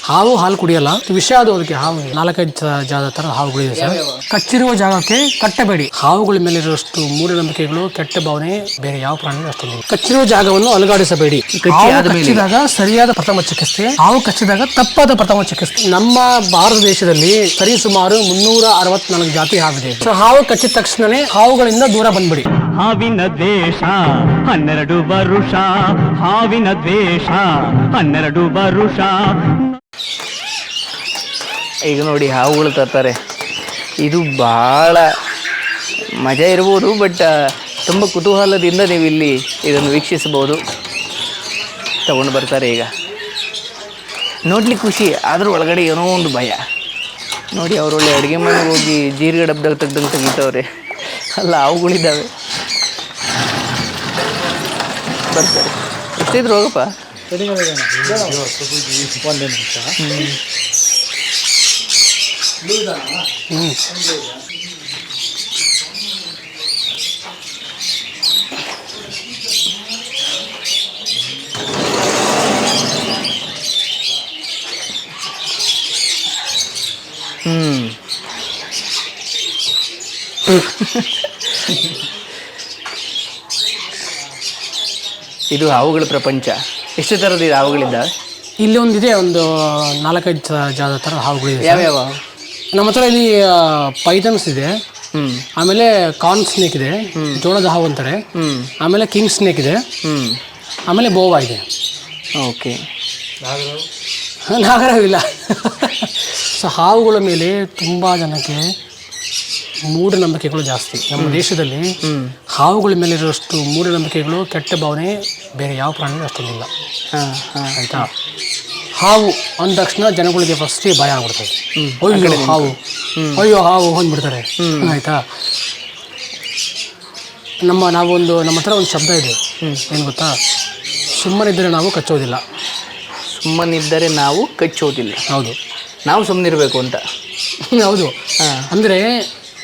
ಹಾವು ಹಾಲು ಕುಡಿಯಲ್ಲ, ವಿಷ ಅದು. ಅದಕ್ಕೆ ಹಾವು 4-5 ಜಾಗದ ತರ ಹಾವುಗಳಿದೆ ಸರ್. ಕಚ್ಚಿರುವ ಜಾಗಕ್ಕೆ ಕಟ್ಟಬೇಡಿ. ಹಾವುಗಳ ಮೇಲೆ ಇರುವಷ್ಟು ಮೂಢನಂಬಿಕೆಗಳು, ಕೆಟ್ಟ ಭಾವನೆ ಬೇರೆ ಯಾವ ಪ್ರಾಣಿ ಅಷ್ಟೊಂದಿಲ್ಲ. ಕಚ್ಚಿರುವ ಜಾಗವನ್ನು ಅಲುಗಾಡಿಸಬೇಡಿ. ಕಚ್ಚಿದಾಗ ಸರಿಯಾದ ಪ್ರಥಮ ಚಿಕಿತ್ಸೆ, ಹಾವು ಕಚ್ಚಿದಾಗ ತಪ್ಪಾದ ಪ್ರಥಮ ಚಿಕಿತ್ಸೆ. ನಮ್ಮ ಭಾರತ ದೇಶದಲ್ಲಿ ಸರಿ ಸುಮಾರು 364 ಜಾತಿ ಹಾವಿದೆ. ಸೊ ಹಾವು ಕಚ್ಚಿದ ತಕ್ಷಣನೇ ಹಾವುಗಳಿಂದ ದೂರ ಬಂದ್ಬಿಡಿ. ಹಾವಿನ ದ್ವೇಷ 12 ವರುಷ, ಹಾವಿನ ದ್ವೇಷ 12 ವರುಷ. ಈಗ ನೋಡಿ ಹಾವುಗಳು ತರ್ತಾರೆ. ಇದು ಭಾಳ ಮಜಾ ಇರ್ಬೋದು, ಬಟ್ ತುಂಬ ಕುತೂಹಲದಿಂದ ನೀವು ಇಲ್ಲಿ ಇದನ್ನು ವೀಕ್ಷಿಸಬಹುದು. ತಗೊಂಡು ಬರ್ತಾರೆ. ಈಗ ನೋಡ್ಲಿಕ್ಕೆ ಖುಷಿ, ಆದರೂ ಒಳಗಡೆ ಏನೋ ಒಂದು ಭಯ. ನೋಡಿ ಅವರೊಳ್ಳೆ ಅಡುಗೆ ಮನೆಗೆ ಹೋಗಿ ಜೀರಿಗೆ ಡಬ್ದಾಗ ತೆಗ್ದಂಗೆ ತೆಗಿತವ್ರೆ. ಅಲ್ಲ, ಹಾವುಗಳಿದ್ದಾವೆ. ಬರ್ತಾರೆ. ಎಷ್ಟಿದ್ರು ಹೋಗಪ್ಪ. ಇದು ಹಾವುಗಳ ಪ್ರಪಂಚ. ಎಷ್ಟು ಥರದ ಹಾವುಗಳಿದ್ದ? ಇಲ್ಲಿ ಒಂದಿದೆ, ಒಂದು 4-5 ಜಾಗದ ತರ ಹಾವುಗಳಿದೆ. ಯಾವ್ಯಾವ? ನಮ್ಮ ಹತ್ರ ಇಲ್ಲಿ ಪೈಥನ್ಸ್ ಇದೆ, ಆಮೇಲೆ ಕಾರ್ನ್ ಸ್ನೇಕ್ ಇದೆ, ಜೋಳದ ಹಾವು ಅಂತಾರೆ, ಆಮೇಲೆ ಕಿಂಗ್ ಸ್ನೇಕ್ ಇದೆ, ಆಮೇಲೆ ಬೋವಾ ಇದೆ. ಓಕೆ. ನಾಗರವಿಲ್ಲ. ಸೊ ಹಾವುಗಳ ಮೇಲೆ ತುಂಬ ಜನಕ್ಕೆ ಮೂಢನಂಬಿಕೆಗಳು ಜಾಸ್ತಿ. ನಮ್ಮ ದೇಶದಲ್ಲಿ ಹಾವುಗಳ ಮೇಲೆ ಇರುವಷ್ಟು ಮೂಢನಂಬಿಕೆಗಳು, ಕೆಟ್ಟ ಭಾವನೆ ಬೇರೆ ಯಾವ ಪ್ರಾಣಿ ಅಷ್ಟೊಂದಿಲ್ಲ. ಆಯಿತಾ? ಹಾವು ಅಂದ ತಕ್ಷಣ ಜನಗಳಿಗೆ ಫಸ್ಟೇ ಭಯ ಆಗ್ಬಿಡ್ತದೆ. ಅಯ್ಯೋ ಹಾವು, ಅಯ್ಯೋ ಹಾವು ಅಂದ್ಬಿಡ್ತಾರೆ. ಆಯಿತಾ? ನಮ್ಮ ಹತ್ರ ಒಂದು ಶಬ್ದ ಇದೆ, ಏನು ಗೊತ್ತಾ? ಸುಮ್ಮನಿದ್ದರೆ ನಾವು ಕಚ್ಚೋದಿಲ್ಲ. ಸುಮ್ಮನಿದ್ದರೆ ನಾವು ಕಚ್ಚೋದಿಲ್ಲ. ಹೌದು, ನಾವು ಸುಮ್ಮನಿರಬೇಕು ಅಂತ. ಹೌದು. ಅಂದರೆ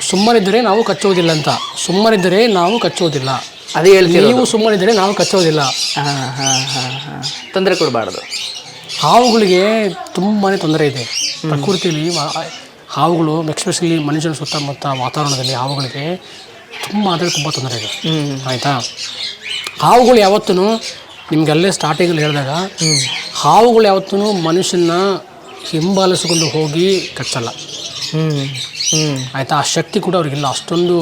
ಸುಮ್ಮನಿದ್ದರೆ ನಾವು ಕಚ್ಚೋದಿಲ್ಲ ಅಂತ. ಸುಮ್ಮನಿದ್ದರೆ ನಾವು ಕಚ್ಚೋದಿಲ್ಲ, ಅದೇ ಹೇಳ್ತೀವಿ. ನೀವು ಸುಮ್ಮನಿದ್ದರೆ ನಾವು ಕಚ್ಚೋದಿಲ್ಲ. ತೊಂದರೆ ಕೊಡಬಾರ್ದು. ಹಾವುಗಳಿಗೆ ತುಂಬಾ ತೊಂದರೆ ಇದೆ ಪ್ರಕೃತಿಯಲ್ಲಿ. ಹಾವುಗಳು ಎಕ್ಸ್ಪೆಷಲಿ ಮನುಷ್ಯನ ಸುತ್ತಮುತ್ತ ವಾತಾವರಣದಲ್ಲಿ ಹಾವುಗಳಿಗೆ ತುಂಬ ತೊಂದರೆ ಇದೆ. ಆಯಿತಾ? ಹಾವುಗಳು ಯಾವತ್ತೂ ನಿಮಗೆಲ್ಲೇ ಸ್ಟಾರ್ಟಿಂಗಲ್ಲಿ ಹೇಳಿದಾಗ, ಹಾವುಗಳು ಯಾವತ್ತೂ ಮನುಷ್ಯನ ಹಿಂಬಾಲಿಸಿಕೊಂಡು ಹೋಗಿ ಕಚ್ಚಲ್ಲ. ಆಯಿತಾ? ಆ ಶಕ್ತಿ ಕೂಡ ಅವ್ರಿಗಿಲ್ಲ, ಅಷ್ಟೊಂದು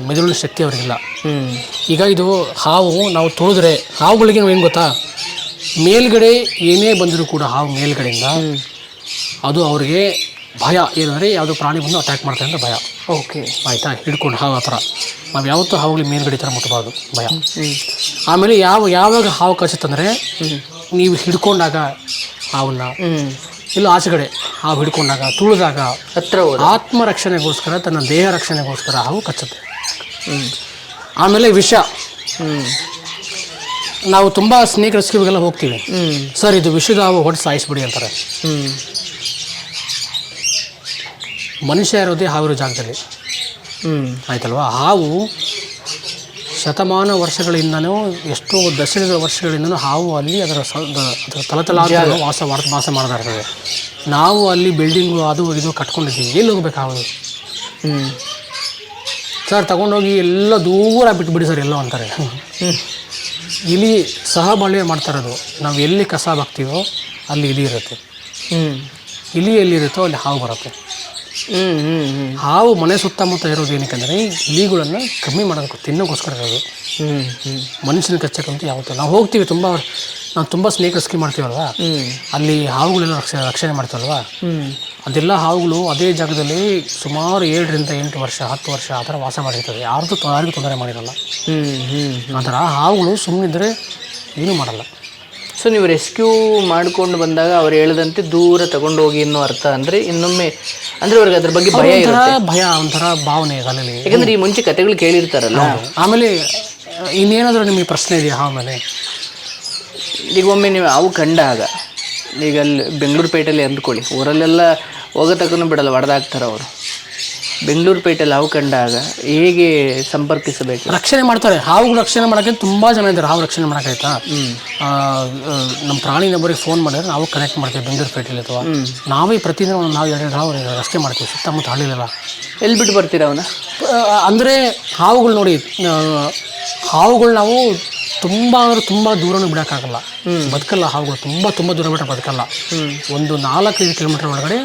ಮೆದುಳಿನ ಶಕ್ತಿ ಅವ್ರಿಗಿಲ್ಲ. ಈಗ ಇದು ಹಾವು ನಾವು ತುಳಿದ್ರೆ, ಹಾವುಗಳಿಗೆ ಏನು ಗೊತ್ತಾ, ಮೇಲ್ಗಡೆ ಏನೇ ಬಂದರೂ ಕೂಡ ಹಾವು ಮೇಲ್ಗಡೆಯಿಂದ ಅದು ಅವ್ರಿಗೆ ಭಯ. ಏನಂದರೆ ಯಾವುದೋ ಪ್ರಾಣಿ ಬಂದು ಅಟ್ಯಾಕ್ ಮಾಡ್ತಾರೆ ಅಂತ ಭಯ. ಓಕೆ. ಆಯಿತಾ? ಹಿಡ್ಕೊಂಡು ಹಾವು ಆ ಥರ ನಾವು ಯಾವತ್ತೂ ಹಾವುಗಳಿಗೆ ಮೇಲ್ಗಡೆ ಥರ ಮುಟ್ಟಬಾರ್ದು, ಭಯ. ಆಮೇಲೆ ಯಾವಾಗ ಹಾವು ಕಚ್ಚುತ್ತಂದರೆ, ನೀವು ಹಿಡ್ಕೊಂಡಾಗ ಹಾವನ್ನ, ಇಲ್ಲ ಆಚೆಗಡೆ ಹಾವು ಹಿಡ್ಕೊಂಡಾಗ, ತುಳಿದಾಗ, ಹತ್ರ ಆತ್ಮರಕ್ಷಣೆಗೋಸ್ಕರ, ತನ್ನ ದೇಹ ರಕ್ಷಣೆಗೋಸ್ಕರ ಹಾವು ಕಚ್ಚುತ್ತೆ. ಆಮೇಲೆ ವಿಷ. ನಾವು ತುಂಬ ಸ್ನೇಕ್ ರೆಸ್ಕ್ಯೂಗೆಲ್ಲ ಹೋಗ್ತೀವಿ. ಸರ್ ಇದು ವಿಷದ ಹಾವು, ಹೊಡೆದು ಸಾಯಿಸ್ಬಿಡಿ ಅಂತಾರೆ. ಮನುಷ್ಯ ಇರೋದೇ ಹಾವಿರೋ ಜಾಗದಲ್ಲಿ. ಆಯ್ತಲ್ವಾ? ಹಾವು ಶತಮಾನ ವರ್ಷಗಳಿಂದನೂ, ಎಷ್ಟೋ ದಶಕಗಳ ವರ್ಷಗಳಿಂದನೂ ಹಾವು ಅಲ್ಲಿ ಅದರ ತಲತಲಾದ ವಾಸ ಮಾಡ್ತಾ ಇರ್ತದೆ. ನಾವು ಅಲ್ಲಿ ಬಿಲ್ಡಿಂಗು ಅದು ಇದು ಕಟ್ಕೊಂಡಿದ್ದೀವಿ. ಎಲ್ಲಿ ಹೋಗ್ಬೇಕು ಹಾವು? ಸರ್ ತಗೊಂಡೋಗಿ ಎಲ್ಲ ದೂರ ಬಿಟ್ಬಿಡಿ ಸರ್ ಎಲ್ಲೋ ಅಂತಾರೆ. ಇಲಿ ಸಹ ಬಾಳ್ವೆ ಮಾಡ್ತಾ ಇರೋದು. ನಾವು ಎಲ್ಲಿ ಕಸ ಹಾಕ್ತೀವೋ ಅಲ್ಲಿ ಇಲಿ ಇರುತ್ತೆ. ಇಲಿ ಎಲ್ಲಿರುತ್ತೋ ಅಲ್ಲಿ ಹಾವು ಬರುತ್ತೆ. ಹಾವು ಮನೆ ಸುತ್ತಮುತ್ತ ಇರೋದು ಏನಕ್ಕೆ, ಇಲಿಗಳನ್ನು ಕಮ್ಮಿ ಮಾಡೋದಕ್ಕೆ, ತಿನ್ನೋಕ್ಕೋಸ್ಕರ ಇರೋದು. ಮನುಷ್ಯನ ಕಚ್ಚಕ್ಕಂತೂ ಯಾವತ್ತೂ ನಾವು ಹೋಗ್ತೀವಿ. ನಾವು ತುಂಬ ಸ್ನೇಕ್ ರೆಸ್ಕ್ಯೂ ಮಾಡ್ತೀವಲ್ವ, ಅಲ್ಲಿ ಹಾವುಗಳೆಲ್ಲ ರಕ್ಷಣೆ ಮಾಡ್ತೀವಲ್ವ, ಅದೆಲ್ಲ ಹಾವುಗಳು ಅದೇ ಜಾಗದಲ್ಲಿ ಸುಮಾರು 7-8 ವರ್ಷ 10 ವರ್ಷ ಆ ಥರ ವಾಸ ಮಾಡಿರ್ತದೆ. ಯಾರಿಗೂ ತೊಂದರೆ ಮಾಡಿರಲ್ಲ. ಆ ಥರ ಹಾವುಗಳು ಸುಮ್ಮನಿದ್ದರೆ ಏನೂ ಮಾಡಲ್ಲ. ಸೊ ನೀವು ರೆಸ್ಕ್ಯೂ ಮಾಡ್ಕೊಂಡು ಬಂದಾಗ ಅವ್ರು ಹೇಳಿದಂತೆ ದೂರ ತಗೊಂಡು ಹೋಗಿ ಅನ್ನೋ ಅರ್ಥ. ಅಂದರೆ ಇನ್ನೊಮ್ಮೆ ಅಂದರೆ ಅವ್ರಿಗೆ ಅದ್ರ ಬಗ್ಗೆ ಭಯ ಒಂಥರ ಭಾವನೆ ತಲೆಯಲ್ಲಿ. ಯಾಕಂದರೆ ಈ ಮುಂಚೆ ಕತೆಗಳು ಕೇಳಿರ್ತಾರಲ್ಲ. ಆಮೇಲೆ ಇನ್ನೇನಾದರೂ ನಿಮಗೆ ಪ್ರಶ್ನೆ ಇದೆಯಾ ಹಾವು ಮೇಲೆ? ಈಗ ಒಮ್ಮೆ ನೀವು ಹಾವು ಕಂಡಾಗ, ಈಗ ಅಲ್ಲಿ ಬೆಂಗಳೂರು ಪೇಟೆಯಲ್ಲಿ ಅಂದ್ಕೊಳ್ಳಿ, ಊರಲ್ಲೆಲ್ಲ ಹೋಗೋ ತಕ್ಕೂ ಬಿಡಲ್ಲ, ಹೊಡೆದಾಕ್ತಾರೆ ಅವರು. ಬೆಂಗಳೂರು ಪೇಟೆಯಲ್ಲಿ ಹಾವು ಕಂಡಾಗ ಹೇಗೆ ಸಂಪರ್ಕಿಸಬೇಕು? ರಕ್ಷಣೆ ಮಾಡ್ತಾರೆ. ಹಾವುಗಳು ರಕ್ಷಣೆ ಮಾಡೋಕ್ಕೆ ತುಂಬ ಜನ ಇದ್ದಾರೆ. ಹಾವು ರಕ್ಷಣೆ ಮಾಡೋಕ್ಕಾಯ್ತಾ, ನಮ್ಮ ಪ್ರಾಣಿ ನಂಬರಿಗೆ ಫೋನ್ ಮಾಡಿದ್ರೆ ನಾವು ಕನೆಕ್ಟ್ ಮಾಡ್ತೀವಿ ಬೆಂಗಳೂರು ಪೇಟೆಯಲ್ಲಿ. ಅಥವಾ ನಾವೇ ಪ್ರತಿದಿನ ನಾವು 2 ಹಾವು ರಕ್ಷಣೆ ಮಾಡ್ತೀವಿ ಸುತ್ತಮುತ್ತ ಹಳ್ಳಿಲೆಲ್ಲ. ಎಲ್ಲಿ ಬಿಟ್ಟು ಬರ್ತೀರಾ ಅವನ್ನ? ಅಂದರೆ ಹಾವುಗಳು ನೋಡಿ, ಹಾವುಗಳು ನಾವು ತುಂಬ ಅಂದರೆ ತುಂಬ ದೂರನೂ ಬಿಡೋಕ್ಕಾಗಲ್ಲ, ಬದುಕಲ್ಲ. ಹಾವುಗಳು ತುಂಬ ದೂರ ಬಿಟ್ಟರೆ ಬದುಕಲ್ಲ. ಒಂದು 4-5 ಕಿಲೋಮೀಟರ್ ಒಳಗಡೆ,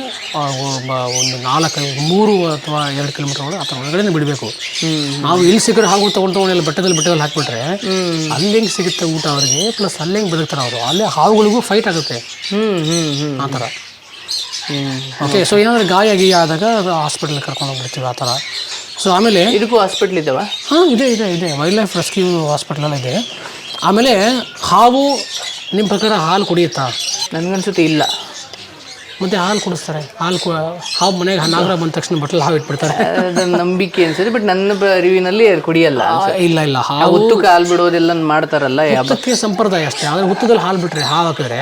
ಒಂದು 3 ಅಥವಾ 2 ಕಿಲೋಮೀಟರ್ ಒಳಗಡೆ ಆ ಥರ ಒಳಗಡೆ ಬಿಡಬೇಕು. ನಾವು ಇಲ್ಲಿ ಸಿಕ್ಕರೆ ಹಾವು ತೊಗೊಂಡು ಬೆಟ್ಟದಲ್ಲಿ ಹಾಕಿಬಿಟ್ರೆ ಅಲ್ಲಿ ಹೆಂಗೆ ಸಿಗುತ್ತೆ ಊಟ ಅವರಿಗೆ, ಪ್ಲಸ್ ಅಲ್ಲಿ ಹೆಂಗೆ ಬದುಕ್ತಾರೆ ಅವರು, ಅಲ್ಲೇ ಹಾವುಗಳಿಗೂ ಫೈಟ್ ಆಗುತ್ತೆ ಆ ಥರ. ಓಕೆ, ಸೊ ಏನಾದರೂ ಗಾಯ ಆದಾಗ ಹಾಸ್ಪಿಟಲ್ಗೆ ಕರ್ಕೊಂಡು ಹೋಗ್ಬಿಡ್ತೀವಿ ಆ ಥರ. ಸೊ ಆಮೇಲೆ ಇದಕ್ಕೂ ಹಾಸ್ಪಿಟ್ಲ್ ಇದ್ದಾವ? ಹಾಂ, ಇದೆ ವೈಲ್ಡ್ ಲೈಫ್ ರೆಸ್ಕ್ಯೂ ಹಾಸ್ಪಿಟ್ಲೆಲ್ಲ ಇದೆ. ಆಮೇಲೆ ಹಾವು ನಿಮ್ಮ ಪ್ರಕಾರ ಹಾಲು ಕುಡಿಯುತ್ತಾ? ನನಗನ್ಸುತ್ತೆ ಇಲ್ಲ. ಮತ್ತು ಹಾಲು ಕುಡಿಸ್ತಾರೆ. ಹಾವು ಮನೆಗೆ ನಾಗರ ಬಂದ ತಕ್ಷಣ ಬಟ್ಲು ಹಾವು ಇಟ್ಬಿಡ್ತಾರೆ. ನಂಬಿಕೆ ಅನ್ಸುತ್ತೆ, ಬಟ್ ನನ್ನ ಅರಿವಿನಲ್ಲಿ ಕುಡಿಯಲ್ಲ. ಇಲ್ಲ, ಹುತ್ತು ಹಾಲು ಬಿಡೋದೆಲ್ಲ ಮಾಡ್ತಾರಲ್ಲ, ಹುತ್ತಕ್ಕೆ ಸಂಪ್ರದಾಯ ಅಷ್ಟೇ. ಆದರೆ ಹುತ್ತದಲ್ಲಿ ಹಾಲು ಬಿಟ್ಟರೆ ಹಾಲು ಹಾಕಿದ್ರೆ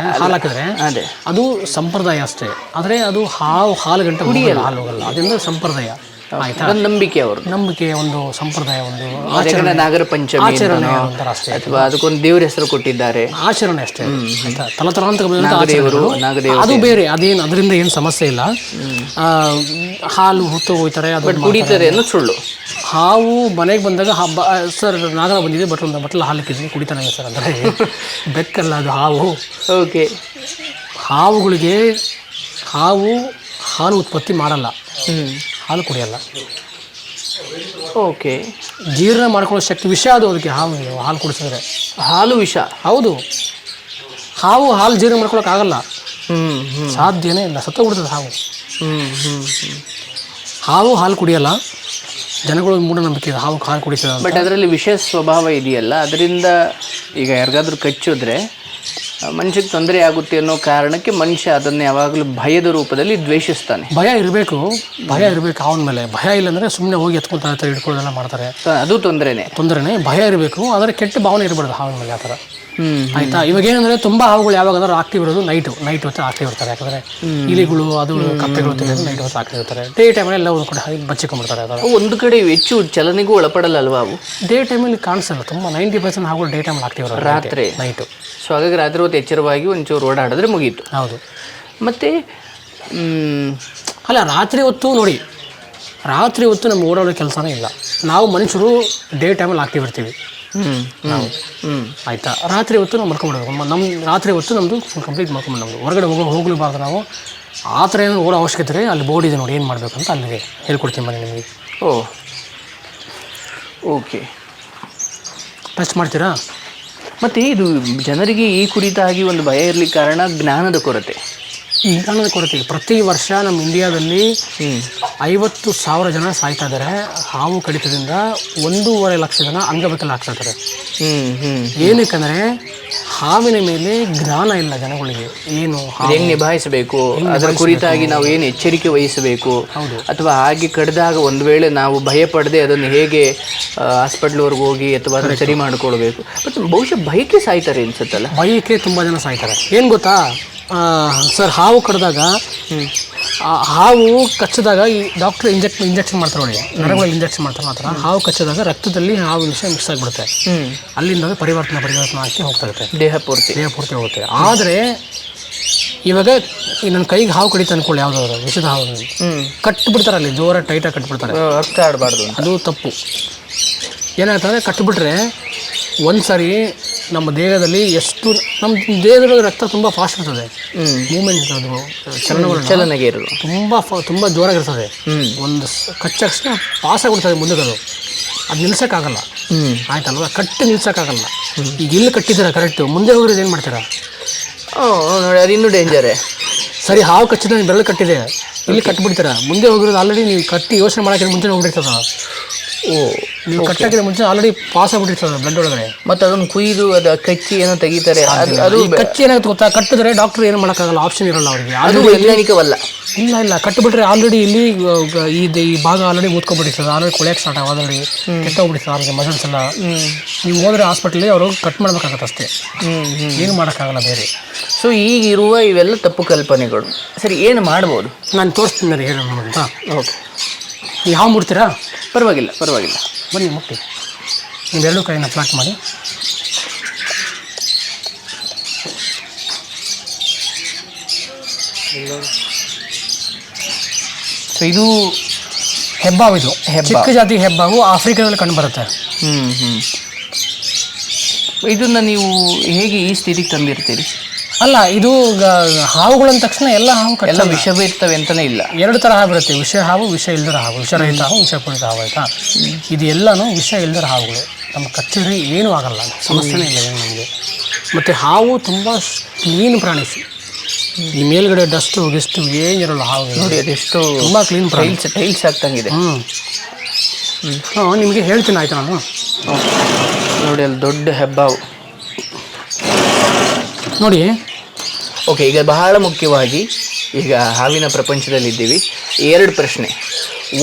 ಅದೇ ಅದು ಸಂಪ್ರದಾಯ ಅಷ್ಟೇ. ಆದರೆ ಅದು ಹಾಲು ಗಂಟೆ ಕುಡಿಯಲ್ಲ, ಹಾಲು ಹೋಗಲ್ಲ. ಅದರಿಂದ ಸಂಪ್ರದಾಯ ಆಯ್ತಾ, ನಂಬಿಕೆ, ಅವರು ನಂಬಿಕೆ, ಒಂದು ಸಂಪ್ರದಾಯ, ಒಂದು ನಾಗರ ಪಂಚಮಿ ಆಚರಣೆ ಅಂತಾರೆ ಅಷ್ಟೇ. ಅಥವಾ ಅದಕ್ಕೊಂದು ದೇವ್ರ ಹೆಸರು ಕೊಟ್ಟಿದ್ದಾರೆ, ಆಚರಣೆ ಅಷ್ಟೇ. ತಲತಲಾಂತರ ಅದು ಬೇರೆ, ಅದರಿಂದ ಏನು ಸಮಸ್ಯೆ ಇಲ್ಲ. ಹಾಲು ಹುತ್ತು ಹೋಗ್ತಾರೆ, ಅದು ಕುಡಿತಾರೆ ಅನ್ನೋದು ಸುಳ್ಳು. ಹಾವು ಮನೆಗೆ ಬಂದಾಗ ಸರ್ ನಾಗರ ಬಂದಿದೆ, ಬಟ್ಲ ಹಾಲು ಇಕ್ಕಿದ್ದೀನಿ ಕುಡಿತಾನೆ ಸರ್ ಅಂದರೆ ಬೆಕ್ಕಲ್ಲ, ಅದು ಹಾವು. ಓಕೆ, ಹಾವುಗಳಿಗೆ ಹಾಲು ಉತ್ಪತ್ತಿ ಮಾಡಲ್ಲ, ಹಾಲು ಕುಡಿಯಲ್ಲ. ಓಕೆ, ಜೀರ್ಣ ಮಾಡ್ಕೊಳ್ಳೋ ಶಕ್ತಿ, ವಿಷ ಅದು ಅದಕ್ಕೆ. ಹಾಲು ಕುಡಿಸಿದ್ರೆ ಹಾಲು ವಿಷ. ಹೌದು, ಹಾಲು ಜೀರ್ಣ ಮಾಡ್ಕೊಳಕ್ಕಾಗಲ್ಲ, ಸಾಧ್ಯನೇ ಇಲ್ಲ, ಸತ್ತೋಗ್ಬಿಡ್ತದೆ ಹಾವು ಹಾಲು ಕುಡಿಯಲ್ಲ. ಜನಗಳು ಮೂಢನಂಬಿಕೆ ಇದೆ ಹಾಲು ಕುಡಿಸಿದ. ಬಟ್ ಅದರಲ್ಲಿ ವಿಷ ಸ್ವಭಾವ ಇದೆಯಲ್ಲ, ಅದರಿಂದ ಈಗ ಯಾರಿಗಾದ್ರೂ ಕಚ್ಚಿದ್ರೆ ಮನುಷ್ಯಕ್ಕೆ ತೊಂದರೆ ಆಗುತ್ತೆ ಅನ್ನೋ ಕಾರಣಕ್ಕೆ ಮನುಷ್ಯ ಅದನ್ನು ಯಾವಾಗಲೂ ಭಯದ ರೂಪದಲ್ಲಿ ದ್ವೇಷಿಸ್ತಾನೆ. ಭಯ ಇರಬೇಕು ಅವನ ಮೇಲೆ. ಭಯ ಇಲ್ಲಾಂದರೆ ಸುಮ್ಮನೆ ಹೋಗಿ ಎತ್ಕೊಳ್ತಾ ಹಿಡ್ಕೊಳ್ಳೋದೆಲ್ಲ ಮಾಡ್ತಾರೆ, ಅದು ತೊಂದರೆನೇ. ಭಯ ಇರಬೇಕು, ಆದರೆ ಕೆಟ್ಟ ಭಾವನೆ ಇರಬಾರ್ದು ಹಾವಿನ ಮೇಲೆ ಆ ಥರ. ಆಯ್ತಾ. ಇವಾಗ ಏನಂದರೆ ತುಂಬ ಹಾವುಗಳು ಯಾವಾಗಾದ್ರೂ ಆಕ್ಟಿವ್ ಇರೋದು ನೈಟ್ ಹೊತ್ತು ಆಕ್ಟಿವ್ ಇರ್ತಾರೆ. ಯಾಕಂದರೆ ಇಲಿಗಳು, ಅದು ಕಪ್ಪೆಗಳು ನೈಟ್ ಹೊತ್ತು ಆಕ್ಟಿವ್ ಇರ್ತಾರೆ. ಡೇ ಟೈಮಲ್ಲಿ ಎಲ್ಲ ಒಂದು ಕಡೆ ಬಚ್ಚಿಕೊಂಡ್ಬಿಡ್ತಾರೆ. ಅದು ಒಂದು ಕಡೆ ಹೆಚ್ಚು ಚಲನೆಗೂ ಒಳಪಡಲ್ಲ ಅಲ್ವಾ ಅವು? ಡೇ ಟೈಮಲ್ಲಿ ಕಾಣಿಸಲ್ಲ. ತುಂಬ 90% ಹಾವುಗಳು ಡೇ ಟೈಮಲ್ಲಿ ಆಕ್ಟಿವ್ ಇರೋದು, ರಾತ್ರಿ ನೈಟು. ಸೊ ಹಾಗಾಗಿ ರಾತ್ರಿ ಹೊತ್ತು ಎಚ್ಚರವಾಗಿ ಒಂಚೂರು ಓಡಾಡಿದ್ರೆ ಮುಗೀತು. ಹೌದು. ಮತ್ತು ಅಲ್ಲ, ರಾತ್ರಿ ಹೊತ್ತು ನೋಡಿ, ರಾತ್ರಿ ಹೊತ್ತು ನಮ್ಗೆ ಓಡಾಡೋ ಕೆಲಸನೇ ಇಲ್ಲ. ನಾವು ಮನುಷ್ಯರು ಡೇ ಟೈಮಲ್ಲಿ ಆಕ್ಟಿವ್ ಇರ್ತೀವಿ ನಾವು. ಆಯಿತಾ. ರಾತ್ರಿ ಹೊತ್ತು ನಾವು ಮಲ್ಕೊಂಡ್ಬಿಡೋದು. ರಾತ್ರಿ ಹೊತ್ತು ನಮ್ಮದು ಕಂಪ್ಲೀಟ್ ಮಲ್ಕೊಂಡ್ಬಿಡು. ನಮ್ಮದು ಹೊರಗಡೆ ಹೋಗಲೇಬಾರ್ದು ನಾವು. ಆ ಥರ ಏನು ಓಡೋ ಅವಶ್ಯಕತೆ ಇದೆ. ಅಲ್ಲಿ ಬೋರ್ಡ್ ಇದೆ ನೋಡಿ, ಏನು ಮಾಡಬೇಕು ಅಂತ ಅಲ್ಲಿಗೆ ಹೇಳ್ಕೊಡ್ತೀನಿ ಬನ್ನಿ ನಿಮಗೆ. ಓಕೆ, ಟಚ್ ಮಾಡ್ತೀರಾ? ಮತ್ತು ಇದು ಜನರಿಗೆ ಈ ಕುರಿತಾಗಿ ಒಂದು ಭಯ ಇರಲಿಕ್ಕೆ ಕಾರಣ ಜ್ಞಾನದ ಕೊರತೆ. ಪ್ರತಿ ವರ್ಷ ನಮ್ಮ ಇಂಡಿಯಾದಲ್ಲಿ 50,000 ಜನ ಸಾಯ್ತಾ ಇದ್ದಾರೆ ಹಾವು ಕಡಿತದಿಂದ. 1.5 ಲಕ್ಷ ಜನ ಅಂಗವಿಕಲ ಆಗ್ತಾ ಇದ್ದಾರೆ. ಏನಕ್ಕಂದರೆ ಹಾವಿನ ಮೇಲೆ ಜ್ಞಾನ ಇಲ್ಲ ಜನಗಳಿಗೆ. ಏನು ಹೆಂಗೆ ನಿಭಾಯಿಸಬೇಕು, ಅದರ ಕುರಿತಾಗಿ ನಾವು ಏನು ಎಚ್ಚರಿಕೆ ವಹಿಸಬೇಕು, ಅಥವಾ ಹಾಗೆ ಕಡಿದಾಗ ಒಂದು ವೇಳೆ ನಾವು ಭಯ ಪಡದೆ ಅದನ್ನು ಹೇಗೆ ಹಾಸ್ಪಿಟ್ಲ್ವರೆಗೆ ಹೋಗಿ ಅಥವಾ ಅದನ್ನು ಸರಿ ಮಾಡಿಕೊಳ್ಬೇಕು. ಬಟ್ ಬಹುಶಃ ಭಯಕ್ಕೆ ಸಾಯ್ತಾರೆ ಅನ್ಸುತ್ತಲ್ಲ? ಭಯಕ್ಕೆ ತುಂಬ ಜನ ಸಾಯ್ತಾರೆ. ಏನು ಗೊತ್ತಾ ಸರ್, ಹಾವು ಕಡಿದಾಗ, ಹಾವು ಕಚ್ಚಿದಾಗ ಈ ಡಾಕ್ಟ್ರ್ ಇಂಜೆಕ್ಷನ್ ಮಾಡ್ತಾರೆ ನೋಡಿ, ನರಗಳಲ್ಲಿ ಇಂಜೆಕ್ಷನ್ ಮಾಡ್ತಾರೆ. ಮಾತ್ರ ಹಾವು ಕಚ್ಚಿದಾಗ ರಕ್ತದಲ್ಲಿ ಹಾವು ವಿಷ ಮಿಕ್ಸ್ ಆಗಿಬಿಡುತ್ತೆ. ಅಲ್ಲಿಂದ ಪರಿವರ್ತನೆ ಆಗಿ ಹೋಗ್ತಾ ಇರುತ್ತೆ, ದೇಹ ಪೂರ್ತಿ ಹೋಗುತ್ತೆ. ಆದರೆ ಇವಾಗ ನನ್ನ ಕೈಗೆ ಹಾವು ಕಡಿತ ಅನ್ಕೊಳ್ಳಿ, ಯಾವುದಾದ್ರು ವಿಷದ ಹಾವು ಕಟ್ಟಿಬಿಡ್ತಾರೆ, ಅಲ್ಲಿ ಜೋರ ಟೈಟಾಗಿ ಕಟ್ಟಿಬಿಡ್ತಾರೆ. ರಕ್ತ ಆಡಬಾರ್ದು, ಅದು ತಪ್ಪು. ಏನಾಗ್ತದೆ, ಕಟ್ಟಿಬಿಟ್ರೆ ಒಂದು ಸಾರಿ ನಮ್ಮ ದೇಹದಲ್ಲಿ ನಮ್ಮ ದೇಹದಲ್ಲಿ ರಕ್ತ ತುಂಬ ಫಾಸ್ಟ್ ಇರ್ತದೆ, ಮೂಮೆಂಟ್ ಇರ್ತದೆ, ಚಲನೆಗೆ ಇರೋದು ತುಂಬ ಜೋರಾಗಿರ್ತದೆ. ಒಂದು ಕಚ್ಚಕ್ಷಣ ಪಾಸ್ ಆಗಿಬಿಡ್ತದೆ ಮುಂದಕ್ಕೆ. ಅದು ನಿಲ್ಸೋಕ್ಕಾಗಲ್ಲ, ಆಯ್ತಲ್ವ? ಕಟ್ಟಿ ನಿಲ್ಸೋಕ್ಕಾಗಲ್ಲ. ಈಗ ಇಲ್ಲಿ ಕಟ್ಟಿದ್ದೀರಾ ಕರೆಕ್ಟು, ಮುಂದೆ ಹೋಗಿರೋದು ಏನು ಮಾಡ್ತೀರಾ? ನೋಡಿ, ಅದು ಇನ್ನೂ ಡೇಂಜರೇ. ಸರಿ, ಹಾವು ಕಚ್ಚಿದ ನೀವು ಬೆರಳು ಕಟ್ಟಿದೆ, ಇಲ್ಲಿ ಕಟ್ಟಿಬಿಡ್ತೀರಾ. ಮುಂದೆ ಹೋಗಿರೋದು ಆಲ್ರೆಡಿ ನೀವು ಕಟ್ಟಿ ಯೋಚನೆ ಮಾಡೋಕ್ಕೆ ಮುಂಚೆ ಹೋಗ್ಬಿಟ್ಟಿರ್ತದ. ನೀವು ಕಟ್ಟಾಕಿದ ಮುಂಚೆ ಆಲ್ರೆಡಿ ಪಾಸ್ ಆಗಿಬಿಟ್ಟಿರ್ತದೆ ಬ್ಲಡ್ ಒಳಗಡೆ. ಮತ್ತು ಅದನ್ನು ಕುಯ್ದು ಅದು ಕಚ್ಚಿ ಏನೋ ತೆಗಿತಾರೆ. ಅದು ಕಚ್ಚಿ ಏನಾಗುತ್ತೆ ಗೊತ್ತಾ, ಕಟ್ಟಿದ್ರೆ ಡಾಕ್ಟರ್ ಏನು ಮಾಡೋಕ್ಕಾಗಲ್ಲ, ಆಪ್ಷನ್ ಇರಲ್ಲ ಅವರಿಗೆ. ಅದು ವೈಜ್ಞಾನಿಕವಲ್ಲ. ಇಲ್ಲ, ಕಟ್ಟಿಬಿಟ್ರೆ ಆಲ್ರೆಡಿ ಇಲ್ಲಿ ಈ ಭಾಗ ಆಲ್ರೆಡಿ ಊದ್ಕೊಬಿಟ್ಟಿರ್ತದೆ, ಆಲ್ರೆಡಿ ಕೊಳೆಯಕ್ಕೆ ಸ್ಟಾರ್ಟ್ ಆಗಿ ಆಲ್ರೆಡಿ ಕೆಟ್ಟೋಗ್ಬಿಟ್ಟಿರ್ತದೆ ಅವ್ರಿಗೆ ಮಸಲ್ಸ್ ಎಲ್ಲ. ನೀವು ಹೋದರೆ ಹಾಸ್ಪಿಟ್ಲಿಗೆ ಅವರು ಕಟ್ ಮಾಡ್ಬೇಕಾಗತ್ತೆ ಅಷ್ಟೇ, ಏನು ಮಾಡೋಕ್ಕಾಗಲ್ಲ ಬೇರೆ. ಸೊ ಈಗಿರುವ ಇವೆಲ್ಲ ತಪ್ಪು ಕಲ್ಪನೆಗಳು. ಸರಿ, ಏನು ಮಾಡ್ಬೋದು? ನಾನು ತೋರಿಸ್ತೀನಿ ಹೇಳೋಣ ಅಂತ. ಓಕೆ. ಈ ಹಾವು ಮುಡ್ತೀರಾ? ಪರವಾಗಿಲ್ಲ ಪರವಾಗಿಲ್ಲ. ಬನ್ನಿ ಮುಟ್ಟಿ. ನೀವೆರಡು ಕೈನ ಫ್ಲಾಟ್ ಮಾಡಿ. ಸೊ ಇದು ಹೆಬ್ಬಾವು. ಇದು ಚಿಕ್ಕ ಜಾತಿ ಹೆಬ್ಬಾವು ಆಫ್ರಿಕಾದಲ್ಲಿ ಕಂಡು ಬರುತ್ತೆ. ಇದನ್ನ ನೀವು ಹೇಗೆ ಈ ಸ್ಥಿತಿಗೆ ತಂದಿರ್ತೀರಿ? ಅಲ್ಲ, ಇದು ಹಾವುಗಳ ತಕ್ಷಣ ಎಲ್ಲ ಹಾವು ಎಲ್ಲ ವಿಷವಿರ್ತವೆ ಅಂತಲೇ ಇಲ್ಲ. ಎರಡು ಥರ ಹಾವು ಬರುತ್ತೆ, ವಿಷ ಹಾವು, ವಿಷ ಇಲ್ದರ ಹಾವು, ವಿಷರಹಿತ ಹಾವು, ವಿಷಪೂರಿತ ಹಾವು. ಆಯಿತಾ, ಇದು ಎಲ್ಲನೂ ವಿಷ ಇಲ್ದರ ಹಾವುಗಳು. ನಮ್ಮ ಕಚ್ಚಿದ್ರೆ ಏನೂ ಆಗಲ್ಲ, ಸಮಸ್ಯೆನೇ ಇಲ್ಲ ಏನು ನಮಗೆ. ಮತ್ತು ಹಾವು ತುಂಬ ಕ್ಲೀನ್ ಪ್ರಾಣಿ. ಈ ಮೇಲ್ಗಡೆ ಡಸ್ಟು ಗಿಸ್ಟು ಏನಿರಲ್ಲ ಹಾವು. ನೋಡಿ ಅದೆಷ್ಟು ತುಂಬ ಕ್ಲೀನ್ ಪ್ರಾಣಿ. ಟೈಲ್ಸ್ ಆಗ್ತಂಗಿದೆ. ನಿಮಗೆ ಹೇಳ್ತೀನಿ ಆಯಿತಾ ನಾನು. ನೋಡಿ ಅಲ್ಲಿ ದೊಡ್ಡ ಹೆಬ್ಬಾವು ನೋಡಿ. ಓಕೆ, ಈಗ ಬಹಳ ಮುಖ್ಯವಾಗಿ ಈಗ ಹಾವಿನ ಪ್ರಪಂಚದಲ್ಲಿದ್ದೀವಿ. 2 ಪ್ರಶ್ನೆ.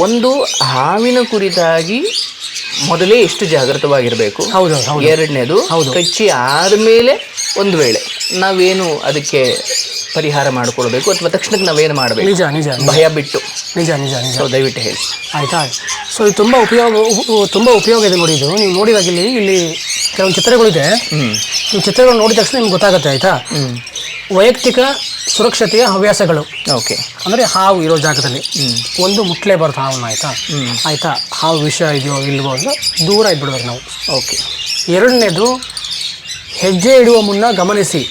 ಒಂದು, ಹಾವಿನ ಕುರಿತಾಗಿ ಮೊದಲೇ ಎಷ್ಟು ಜಾಗೃತವಾಗಿರಬೇಕು? ಹೌದು. ಎರಡನೇದು, ಕಚ್ಚಿ ಆದಮೇಲೆ ಒಂದು ವೇಳೆ ನಾವೇನು ಅದಕ್ಕೆ ಪರಿಹಾರ ಮಾಡಿಕೊಳ್ಬೇಕು ಅಥವಾ ತಕ್ಷಣಕ್ಕೆ ನಾವೇನು ಮಾಡಬೇಕು? ನಿಜ ಭಯ ಬಿಟ್ಟು. ನಿಜ. ಸೊ ದಯವಿಟ್ಟು ಹೇಳಿ. ಆಯಿತಾ. ಸೊ ಇದು ತುಂಬ ಉಪಯೋಗ ಇದೆ ನೋಡಿ. ಇದು ನೀವು ನೋಡಿದಾಗ ಇಲ್ಲಿ ಕೆಲವೊಂದು ಚಿತ್ರಗಳಿದೆ. ನೀವು ಚಿತ್ರಗಳು ನೋಡಿದ ತಕ್ಷಣ ನಿಮ್ಗೆ ಗೊತ್ತಾಗುತ್ತೆ. ಆಯಿತಾ. ವೈಯಕ್ತಿಕ ಸುರಕ್ಷತೆಯ ಹವ್ಯಾಸಗಳು. ಓಕೆ. ಅಂದರೆ ಹಾವು ಇರೋ ಜಾಗದಲ್ಲಿ ಒಂದು ಮುಟ್ಲೇಬಾರ್ದು ಹಾವನ್ನ. ಆಯಿತಾ. ಹಾವು ವಿಷ ಇದೆಯೋ ಇಲ್ವೋ ಅಂತ ದೂರ ಇದ್ಬಿಡ್ಬೇಕು ನಾವು. ಓಕೆ. ಎರಡನೇದು, ಹೆಜ್ಜೆ ಇಡುವ ಮುನ್ನ ಗಮನಿಸಿ.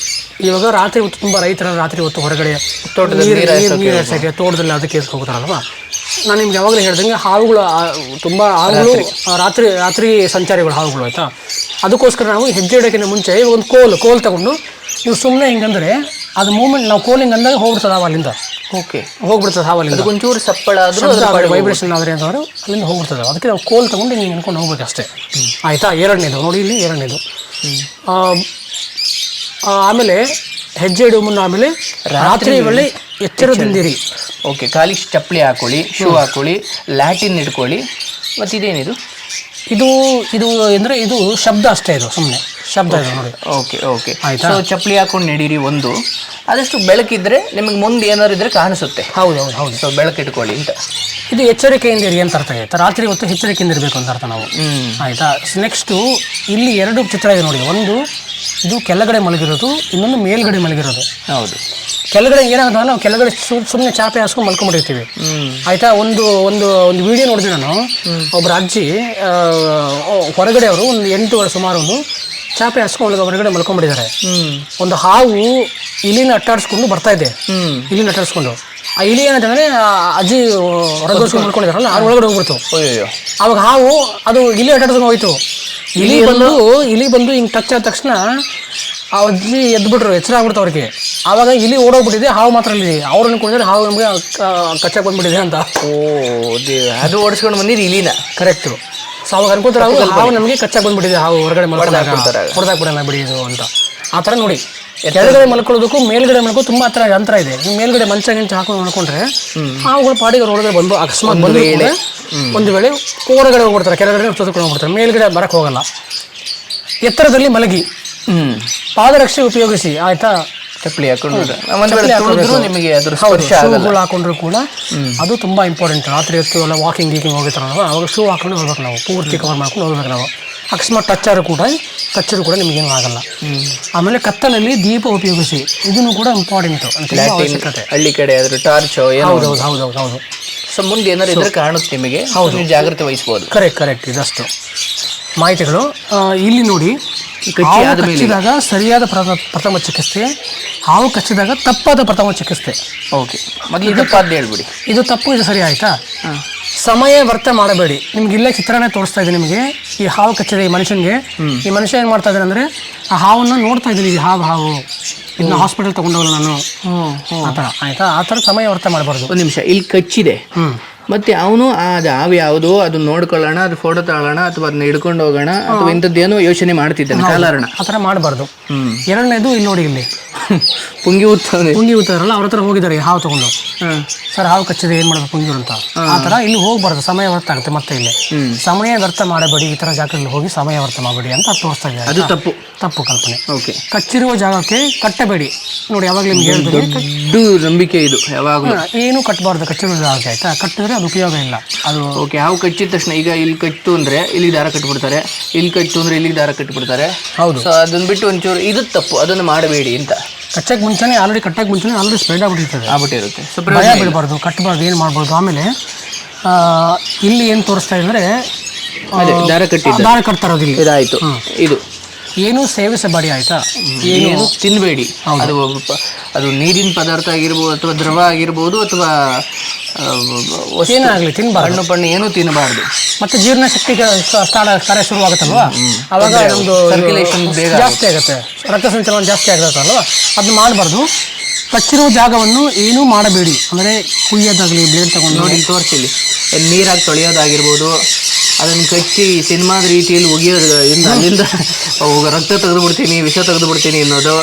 ಇವಾಗ ರಾತ್ರಿ ಹೊತ್ತು ತುಂಬ ರೈತರ ರಾತ್ರಿ ಹೊತ್ತು ಹೊರಗಡೆ ನೀರು ಎರ್ಸಕ್ಕೆ ತೋಟದಲ್ಲಿ ಅದಕ್ಕೆ ಹೋಗ್ತಾರಲ್ವ. ನಾನು ನಿಮ್ಗೆ ಯಾವಾಗಲೂ ಹೇಳ್ದಂಗೆ ಹಾವುಗಳು ತುಂಬ ಹಾವುಗಳು ರಾತ್ರಿ ಸಂಚಾರಿಗಳು ಹಾವುಗಳು. ಆಯಿತಾ. ಅದಕ್ಕೋಸ್ಕರ ನಾವು ಹೆಜ್ಜೆ ಇಡೋಕ್ಕಿಂತ ಮುಂಚೆ ಒಂದು ಕೋಲ್ ತಗೊಂಡು ನೀವು ಸುಮ್ಮನೆ ಹಿಂಗಂದರೆ ಅದು ಮೂಮೆಂಟ್ ನಾವು ಕೋಲ್ ಹಿಂಗೆ ಅಂದಾಗ ಹೋಗ್ಬಿಡ್ತದೆ ಹಾವು ಅಲ್ಲಿಂದ. ಓಕೆ, ಹೋಗ್ಬಿಡ್ತದೆ ಹಾವು ಅಲ್ಲಿಂದ. ಒಂಚೂರು ಸಪ್ಪಳ ವೈಬ್ರೇಷನ್ ಆದರೆ ಅಂತಂದ್ರೆ ಅಲ್ಲಿಂದ ಹೋಗ್ಬಿಡ್ತದೆ. ಅದಕ್ಕೆ ನಾವು ಕೋಲ್ ತಗೊಂಡು ಹಿಂಗೆ ಅನ್ಕೊಂಡು ಹೋಗ್ಬೇಕು ಅಷ್ಟೇ. ಆಯಿತಾ. ಎರಡನೇದು ನೋಡಿ, ಇಲ್ಲಿ ಎರಡನೇದು. ಆಮೇಲೆ ಹೆಜ್ಜೆ ಇಡುವ ಮುನ್ನ ಆಮೇಲೆ ರಾತ್ರಿ ವೇಳೆ ಎಚ್ಚರದಿಂದಿರಿ. ಓಕೆ. ಕಾಲಿ ಚಪ್ಪಲಿ ಹಾಕೊಳ್ಳಿ, ಶೂ ಹಾಕೊಳ್ಳಿ, ಲ್ಯಾಟಿನ್ ಇಟ್ಕೊಳ್ಳಿ. ಮತ್ತು ಇದೇನಿದು? ಇದು ಅಂದರೆ ಇದು ಶಬ್ದ ಅಷ್ಟೇ. ಇದು ಸುಮ್ಮನೆ ಶಬ್ದ ಇದೆ ನೋಡಿ. ಓಕೆ. ಆಯ್ತಾ. ಸೊ ಚಪ್ಪಲಿ ಹಾಕೊಂಡು ನಡೀರಿ. ಒಂದು, ಆದಷ್ಟು ಬೆಳಕಿದ್ರೆ ನಿಮಗೆ ಮುಂದೆ ಏನಾದ್ರು ಇದ್ರೆ ಕಾಣಿಸುತ್ತೆ. ಹೌದು. ಸೊ ಬೆಳಕಿಟ್ಕೊಳ್ಳಿ ಅಂತ. ಇದು ಎಚ್ಚರಿಕೆಯಿಂದ ಇರಿ ಅಂತ ಅರ್ಥ ಆಯ್ತಾ. ರಾತ್ರಿ ಹೊತ್ತು ಎಚ್ಚರಿಕೆಯಿಂದ ಇರಬೇಕು ಅಂತ ಅರ್ಥ ನಾವು. ಆಯಿತಾ. ನೆಕ್ಸ್ಟು ಇಲ್ಲಿ 2 ಚಿತ್ರ ಇದೆ ನೋಡಿ. ಒಂದು ಇದು ಕೆಳಗಡೆ ಮಲಗಿರೋದು, ಇನ್ನೊಂದು ಮೇಲ್ಗಡೆ ಮಲಗಿರೋದು. ಹೌದು. ಕೆಳಗಡೆ ಏನಾಗುತ್ತೆ, ನಾವು ಕೆಳಗಡೆ ಸುಮ್ಮನೆ ಚಾಪೆ ಹಾಸ್ಕೊಂಡು ಮಲ್ಕೊಂಡ್ಬಿಟ್ಟಿರ್ತೀವಿ. ಆಯಿತಾ. ಒಂದು ವಿಡಿಯೋ ನೋಡಿದೆ ನಾನು. ಒಬ್ಬರು ಅಜ್ಜಿ ಹೊರಗಡೆ ಅವರು ಒಂದು 8 ವರ್ಷ ಸುಮಾರು ಒಂದು ಚಾಪೆ ಹಾಸ್ಕೊಂಡು ಹೊರಗಡೆ ಮಲ್ಕೊಂಡ್ಬಿಟ್ಟಿದ್ದಾರೆ. ಒಂದು ಹಾವು ಇಲಿನ ಅಟ್ಟಾಡಿಸ್ಕೊಂಡು ಬರ್ತಾ ಇದೆ. ಇಲಿನ ಅಟ್ಟಾಡಿಸ್ಕೊಂಡು ಆ ಇಲಿ ಏನಂತಂದರೆ ಅಜ್ಜಿ ಹೊರಗೆ ಮಲ್ಕೊಂಡಿದ್ದಾರಲ್ಲ ಆ ಒಳಗಡೆ ಹೋಗ್ಬಿಡ್ತು. ಆವಾಗ ಹಾವು ಅದು ಇಲಿ ಅಟ್ಟಾಡಿಸ್ಕೊಂಡು ಹೋಯ್ತು. ಇಲಿ ಬಂದು ಹಿಂಗೆ ಟಚ್ ಆದ ತಕ್ಷಣ ಆ ಅಜ್ಜಿ ಎದ್ಬಿಟ್ರು, ಎಚ್ಚರ ಆಗ್ಬಿಡ್ತು ಅವ್ರಿಗೆ. ಆವಾಗ ಇಲಿ ಓಡೋಗ್ಬಿಟ್ಟಿದೆ, ಹಾವು ಮಾತ್ರ ಇಲ್ಲಿ. ಅವ್ರು ಅನ್ಕೊಂಡಿದ್ರೆ ಹಾವು ನಮಗೆ ಕಚ್ಚಾಕ್ ಬಂದ್ಬಿಟ್ಟಿದೆ ಅಂತ. ಅದು ಓಡಿಸ್ಕೊಂಡು ಬಂದಿದ್ದು ಇಲಿನ. ಕರೆಕ್ಟು. ಸೊ ಅವಾಗ ಅನ್ಕೋತಾರೆ ಹಾವು ನಮಗೆ ಕಚ್ಚಾಕ್ ಬಂದ್ಬಿಟ್ಟಿದೆ, ಹಾವು ಹೊರಗಡೆ ಹೊಡೆದಾಕ್ಬಿಡೋಣ ಬಿಡಿ ಇದು ಅಂತ. ಆ ಥರ ನೋಡಿ, ಕೆಳಗಡೆ ಮಲ್ಕೊಳ್ಳೋದಕ್ಕೂ ಮೇಲ್ಗಡೆ ಮಲ್ಕೋ ತುಂಬ ಹತ್ರ ಅಂತರ ಇದೆ. ನೀವು ಮೇಲ್ಗಡೆ ಮಂಚ ಹಾಕೊಂಡು ಮಲ್ಕೊಂಡ್ರೆ ಹಾವುಗಳು ಪಾಡಿಗೆ ಒಳಗಡೆ ಬಂದು ಅಕಸ್ಮಾತ್ ಒಂದು ವೇಳೆ ಹೊರಗಡೆ ಹೋಗ್ಬಿಡ್ತಾರೆ, ಕೆಳಗಡೆ ಸುತ್ತಕೊಂಡು ಹೋಗ್ಬಿಡ್ತಾರೆ, ಮೇಲ್ಗಡೆ ಬರಕ್ಕೆ ಹೋಗಲ್ಲ. ಎತ್ತರದಲ್ಲಿ ಮಲಗಿ, ಪಾದರಕ್ಷೆ ಉಪಯೋಗಿಸಿ. ಆಯ್ತಾ. ಚಪ್ಪಲಿ ಹಾಕೊಂಡ್ರು ಕೂಡ ಅದು ತುಂಬಾ ಇಂಪಾರ್ಟೆಂಟ್. ರಾತ್ರಿ ಹೊತ್ತು ಎಲ್ಲ ವಾಕಿಂಗ್ ಹೋಗಿರ್ತಾರಲ್ವ, ಅವಾಗ ಶೂ ಹಾಕೊಂಡು ಹೋಗ್ಬೇಕು ನಾವು. ಪೂರ್ತಿ ಕವರ್ ಮಾಡ್ಕೊಂಡು ಹೋಗ್ಬೇಕು ನಾವು. ಅಕಸ್ಮಾತ್ ಕಚ್ಚರು ಕೂಡ ನಿಮಗೇನು ಆಗಲ್ಲ. ಆಮೇಲೆ ಕತ್ತಲಲ್ಲಿ ದೀಪ ಉಪಯೋಗಿಸಿ. ಇದನ್ನು ಕೂಡ ಇಂಪಾರ್ಟೆಂಟ್. ಹಳ್ಳಿ ಕಡೆ ಆದ್ರೆ ಟಾರ್ಚ್. ಹೌದು. ಸೊ ಮುಂದೆ ಏನಾದ್ರು ಇದ್ರೆ ಕಾಣುತ್ತೆ ನಿಮಗೆ. ಹೌದು, ನೀವು ಜಾಗ್ರತೆ ವಹಿಸ್ಬೋದು. ಕರೆಕ್ಟ್. ಇದಷ್ಟು ಮಾಹಿತಿಗಳು. ಇಲ್ಲಿ ನೋಡಿ, ಕಚ್ಚಿದಾಗ ಸರಿಯಾದ ಪ್ರಥಮ ಚಿಕಿತ್ಸೆ, ಹಾವು ಕಚ್ಚಿದಾಗ ತಪ್ಪಾದ ಪ್ರಥಮ ಚಿಕಿತ್ಸೆ. ಓಕೆ. ಮೊದಲು ತಪ್ಪಾದ ಹೇಳ್ಬಿಡಿ. ಇದು ತಪ್ಪು, ಇದು ಸರಿ. ಆಯ್ತಾ. ಸಮಯ ವ್ಯರ್ಥ ಮಾಡಬೇಡಿ. ನಿಮ್ಗೆ ಇಲ್ಲೇ ಚಿತ್ರನೇ ತೋರಿಸ್ತಾ ಇದ್ದೀನಿ ನಿಮಗೆ. ಈ ಹಾವು ಕಚ್ಚಿದೆ ಈ ಮನುಷ್ಯನಿಗೆ. ಈ ಮನುಷ್ಯ ಏನು ಮಾಡ್ತಾ ಇದ್ದಾನೆ ಅಂದರೆ ಆ ಹಾವನ್ನು ನೋಡ್ತಾ ಇದ್ದೀನಿ. ಈ ಹಾವು ಇದನ್ನ ಹಾಸ್ಪಿಟಲ್ ತಗೊಂಡೋಗಲ್ಲ ನಾನು ಆ ಥರ. ಆಯ್ತಾ. ಆ ಥರ ಸಮಯ ವ್ಯರ್ಥ ಮಾಡಬಾರ್ದು. ಒಂದು ನಿಮಿಷ. ಇಲ್ಲಿ ಕಚ್ಚಿದೆ, ಮತ್ತೆ ಅವನು ಅದು ಹಾವು ಯಾವುದೋ ಅದನ್ನ ನೋಡ್ಕೊಳ್ಳೋಣ, ಅದು ಫೋಟೋ ತಗೊಳ್ಳೋಣ ಅಥವಾ ಅದನ್ನ ಹಿಡ್ಕೊಂಡು ಹೋಗೋಣ ಅಥವಾ ಇಂಥದ್ದೇನೋ ಯೋಚನೆ ಮಾಡ್ತಿದ್ದಾನೆ, ಕಾಲಹರಣ. ಆ ಥರ ಮಾಡಬಾರ್ದು. ಎರಡನೇದು ಇಲ್ಲಿ ನೋಡಿ, ಇಲ್ಲಿ ಪುಂಗಿ ಊದ್ತಾರಲ್ಲ, ಅವ್ರ ಹತ್ರ ಹೋಗಿದ್ದಾರೆ ಹಾವು ತಗೊಂಡು. ಸರ್ ಹಾವು ಕಚ್ಚಿದೆ, ಏನು ಮಾಡೋದು ಪುಂಗಿ ಅಂತ. ಆ ಥರ ಇಲ್ಲಿ ಹೋಗ್ಬಾರ್ದು, ಸಮಯ ವ್ಯರ್ಥ ಆಗುತ್ತೆ. ಮತ್ತೆ ಇಲ್ಲಿ ಸಮಯ ವ್ಯರ್ಥ ಮಾಡಬೇಡಿ, ಈ ಥರ ಜಾಗದಲ್ಲಿ ಹೋಗಿ ಸಮಯ ವ್ಯರ್ಥ ಮಾಡಬೇಡಿ ಅಂತ ತೋರಿಸ್ತಾ ಇದ್ದಾರೆ. ಅದು ತಪ್ಪು ಕಲ್ಪನೆ. ಓಕೆ. ಕಚ್ಚಿರುವ ಜಾಗಕ್ಕೆ ಕಟ್ಟಬೇಡಿ. ನೋಡಿ, ಯಾವಾಗಲೂ ನಿಮ್ಗೆ ಹೇಳ್ತೀವಿ, ದೊಡ್ಡ ನಂಬಿಕೆ ಇದು. ಯಾವಾಗಲೂ ಏನು ಕಟ್ಟಬಾರ್ದು ಕಚ್ಚಿರುವ ಜಾಗಕ್ಕೆ. ಆಯ್ತಾ. ಕಟ್ಟಿದ್ರೆ ಅದು ಉಪಯೋಗ ಇಲ್ಲ. ಅದು ಓಕೆ, ಹಾವು ಕಚ್ಚಿದ ತಕ್ಷಣ ಈಗ ಇಲ್ಲಿ ಕಟ್ಟು ಅಂದರೆ ಇಲ್ಲಿಗೆ ದಾರ ಕಟ್ಟಿಬಿಡ್ತಾರೆ, ಇಲ್ಲಿ ಕಟ್ಟು ಅಂದರೆ ಇಲ್ಲಿಗೆ ದಾರ ಕಟ್ಟಿಬಿಡ್ತಾರೆ. ಹೌದು. ಸೊ ಅದನ್ನು ಬಿಟ್ಟು ಒಂಚೂರು ಇದು ತಪ್ಪು, ಅದನ್ನು ಮಾಡಬೇಡಿ ಅಂತ. ಕಟ್ಟಕ್ಕೆ ಮುಂಚೆನೇ ಆಲ್ರೆಡಿ ಸ್ಪ್ರೆಡ್ ಆಗ್ಬಿಟ್ಟಿರುತ್ತೆ. ಸೊ ಭಯ ಬಿಡಬಾರ್ದು, ಕಟ್ಟಬಾರ್ದು, ಏನು ಮಾಡ್ಬೋದು. ಆಮೇಲೆ ಇಲ್ಲಿ ಏನು ತೋರಿಸ್ತಾ ಇದ್ರೆ ದಾರ ಕಟ್ತಾ ಇರೋದು ಇಲ್ಲಿ ಇದಾಯಿತು. ಇದು ಏನು ಸೇವಿಸಬೇಡಿ ಆಯ್ತಾ, ಏನು ತಿನ್ನಬೇಡಿ. ಅದು ನೀರಿನ ಪದಾರ್ಥ ಆಗಿರ್ಬೋದು ಅಥವಾ ದ್ರವ ಆಗಿರ್ಬೋದು ಅಥವಾ ಏನೇ ಆಗಲಿ ತಿನ್ನಬಾರ್ದು. ಹಣ್ಣು ಏನೂ ತಿನ್ನಬಾರ್ದು. ಮತ್ತೆ ಜೀರ್ಣ ಶಕ್ತಿ ಕಾರ್ಯ ಶುರುವಾಗುತ್ತಲ್ವಾ, ಅವಾಗ ನಮ್ಮದು ಸರ್ಕ್ಯುಲೇಷನ್ ಬೇಗ ಜಾಸ್ತಿ ಆಗುತ್ತೆ, ರಕ್ತ ಸಂಚಲನ ಜಾಸ್ತಿ ಆಗುತ್ತಲ್ವಾ, ಅದನ್ನ ಮಾಡಬಾರ್ದು. ಕಚ್ಚಿರೋ ಜಾಗವನ್ನು ಏನೂ ಮಾಡಬೇಡಿ, ಅಂದರೆ ಕುಯ್ಯೋದಾಗಲಿ ಬ್ಲೇಡ್ ತಗೊಂಡು ನೋಡಿ ತೋರಿಸಿಲಿ ನೀರಾಗಿ ತೊಳೆಯೋದಾಗಿರ್ಬೋದು, ಅದನ್ನು ಕಚ್ಚಿ ಸಿನಿಮಾದ ರೀತಿಯಲ್ಲಿ ಒಗೆಯೋದ್ರಿಂದ ಅಲ್ಲಿಂದ ರಕ್ತ ತೆಗೆದುಬಿಡ್ತೀನಿ, ವಿಷ ತೆಗೆದುಬಿಡ್ತೀನಿ ಅನ್ನೋದು,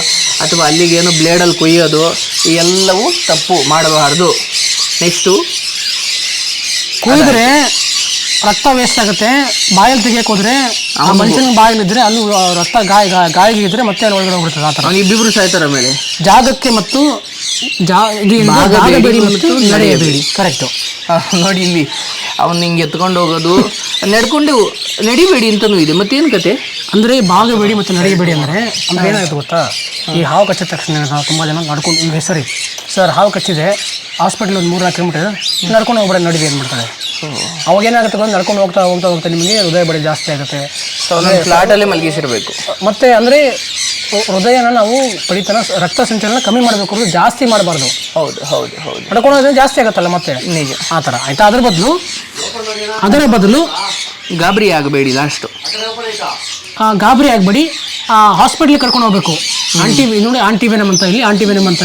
ಅಥವಾ ಅಲ್ಲಿಗೇನು ಬ್ಲೇಡಲ್ಲಿ ಕುಯ್ಯೋದು, ಈ ಎಲ್ಲವೂ ತಪ್ಪು, ಮಾಡಬಾರ್ದು. ನೆಕ್ಸ್ಟು ಕುಯ್ದ್ರೆ ರಕ್ತ ವೇಸ್ಟ್ ಆಗುತ್ತೆ. ಬಾಯಲ್ಲಿ ತೆಗಿಯಕ್ಕೆ ಹೋದ್ರೆ ಆ ಮನುಷ್ಯನ ಬಾಯಲ್ಲಿದ್ರೆ ಅಲ್ಲಿ ರಕ್ತ ಗಾಯಗಿದ್ರೆ ಮತ್ತೆ ಅಲ್ಲಿ ಒಳಗಡೆ ಹೋಗ್ಬಿಡ್ತದೆ. ಆ ಥರ ಇಬ್ಬಿಬ್ರು ಸಾಯ್ತಾರೆ. ಆಮೇಲೆ ಜಾಗಕ್ಕೆ ಮತ್ತು ಭಾಗಬೇಡಿ ಮತ್ತು ನಡೆಯಬೇಡಿ. ಕರೆಕ್ಟು. ನೋಡಿ ಇಲ್ಲಿ ಅವನು ಹಿಂಗೆ ಎತ್ಕೊಂಡು ಹೋಗೋದು, ನಡಿಬೇಡಿ ಅಂತಲೂ ಇದೆ. ಮತ್ತೇನು ಕತೆ ಅಂದರೆ ಭಾಗಬೇಡಿ ಮತ್ತು ನಡೆಯಬೇಡಿ ಅಂದರೆ ಏನಾಗುತ್ತೆ ಗೊತ್ತಾ, ಈ ಹಾವು ಕಚ್ಚಿದ ತಕ್ಷಣ ತುಂಬ ಜನ ನಡ್ಕೊಂಡು, ಈಗ ಸರ್ ಹಾವು ಕಚ್ಚಿದೆ, ಹಾಸ್ಪಿಟ್ಲ್ ಒಂದು 3-4 ಕಿಲೋಮೀಟರ್ ನಡ್ಕೊಂಡು ಹೋಗ್ಬೇಡ ನಡಿದೆ ಅಂದ್ಬಿಡ್ತಾರೆ. ಅವಾಗ ಏನಾಗುತ್ತೆ ಬಂದು ನಡ್ಕೊಂಡು ಹೋಗ್ತಾ ನಿಮಗೆ ಹೃದಯ ಬಡಿ ಜಾಸ್ತಿ ಆಗುತ್ತೆ. ಫ್ಲಾಟಲ್ಲೇ ಮಲಗಿಸಿರ್ಬೇಕು. ಮತ್ತು ಅಂದರೆ ಹೃದಯನ ನಾವು ಬಡಿತನ ರಕ್ತ ಸಂಚಲನ ಕಮ್ಮಿ ಮಾಡಬೇಕು, ಜಾಸ್ತಿ ಮಾಡಬಾರ್ದು. ಹೌದು ಹೌದು ಹೌದು. ನಡ್ಕೊಂಡು ಹೋದ್ರೆ ಜಾಸ್ತಿ ಆಗುತ್ತಲ್ಲ ಮತ್ತೆ, ನಿಜ. ಆ ಥರ ಆಯಿತಾ. ಅದರ ಬದಲು ಗಾಬರಿ ಆಗಬೇಡಿ. ಲಾಸ್ಟು ಗಾಬರಿ ಆಗಬೇಡಿ, ಹಾಸ್ಪಿಟ್ಲಿಗೆ ಕರ್ಕೊಂಡು ಹೋಗ್ಬೇಕು. ಆಂಟಿವೆನಮ್ ಅಂತ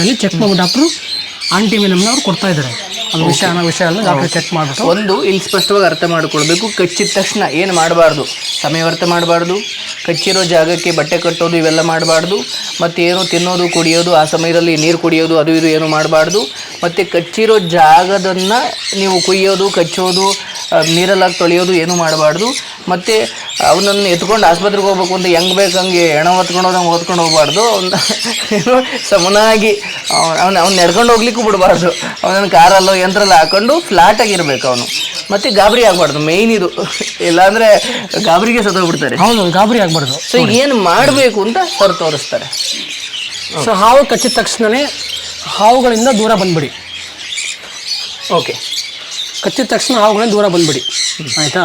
ಇಲ್ಲಿ ಚೆಕ್ ಮಾಡಿ ಡಾಕ್ಟ್ರು ಆಂಟಿವೆನಮ್ನ ಅವ್ರು ಕೊಡ್ತಾ ಇದ್ದಾರೆ. ಅದು ವಿಷಯ ಎಲ್ಲ ಡಾಕ್ಟರ್ ಚೆಕ್ ಮಾಡಿಬಿಟ್ಟು ಒಂದು ಇಲ್ಲಿ ಸ್ಪಷ್ಟವಾಗಿ ಅರ್ಥ ಮಾಡಿಕೊಳ್ಬೇಕು. ಕಚ್ಚಿದ ತಕ್ಷಣ ಏನು ಮಾಡಬಾರ್ದು, ಸಮಯ ವ್ಯರ್ಥ ಮಾಡಬಾರ್ದು, ಕಚ್ಚಿರೋ ಜಾಗಕ್ಕೆ ಬಟ್ಟೆ ಕಟ್ಟೋದು ಇವೆಲ್ಲ ಮಾಡಬಾರ್ದು, ಮತ್ತು ಏನು ತಿನ್ನೋದು ಕುಡಿಯೋದು, ಆ ಸಮಯದಲ್ಲಿ ನೀರು ಕುಡಿಯೋದು ಅದು ಇದು ಏನು ಮಾಡಬಾರ್ದು. ಮತ್ತು ಕಚ್ಚಿರೋ ಜಾಗದನ್ನು ನೀವು ಕುಯ್ಯೋದು, ಕಚ್ಚೋದು, ನೀರಲ್ಲಾಗಿ ತೊಳೆಯೋದು ಏನೂ ಮಾಡಬಾರ್ದು. ಮತ್ತು ಅವನನ್ನು ಎತ್ಕೊಂಡು ಆಸ್ಪತ್ರೆಗೆ ಹೋಗ್ಬೇಕು ಅಂತ ಹೆಂಗೆ ಬೇಕು ಹಂಗೆ ಹೆಣ ಹೊತ್ಕೊಂಡು ಹೋಗ್ಬಾರ್ದು. ಏನು ಸಮನಾಗಿ ಅವ್ನು ನಡ್ಕೊಂಡು ಹೋಗ್ಲಿಕ್ಕೂ ಬಿಡಬಾರ್ದು. ಅವನನ್ನು ಕಾರಲ್ಲೋ ಯಂತ್ರಲ್ಲ ಹಾಕೊಂಡು ಫ್ಲಾಟಾಗಿರ್ಬೇಕು ಅವನು. ಮತ್ತು ಗಾಬರಿ ಆಗಬಾರ್ದು, ಮೇಯ್ನ್ ಇದು. ಇಲ್ಲಾಂದರೆ ಗಾಬರಿಗೆ ಸತ್ತೋಗ್ಬಿಡ್ತಾರೆ. ಹೌದು, ಗಾಬರಿ ಆಗಬಾರ್ದು. ಸೊ ಏನು ಮಾಡಬೇಕು ಅಂತ ಅವ್ರು ತೋರಿಸ್ತಾರೆ. ಸೊ ಹಾವು ಕಚ್ಚಿದ ತಕ್ಷಣವೇ ಹಾವುಗಳಿಂದ ದೂರ ಬಂದ್ಬಿಡಿ. ಓಕೆ, ಕಚ್ಚಿದ ತಕ್ಷಣ ಹಾವುಗಳಿಂದ ದೂರ ಬಂದ್ಬಿಡಿ ಆಯಿತಾ.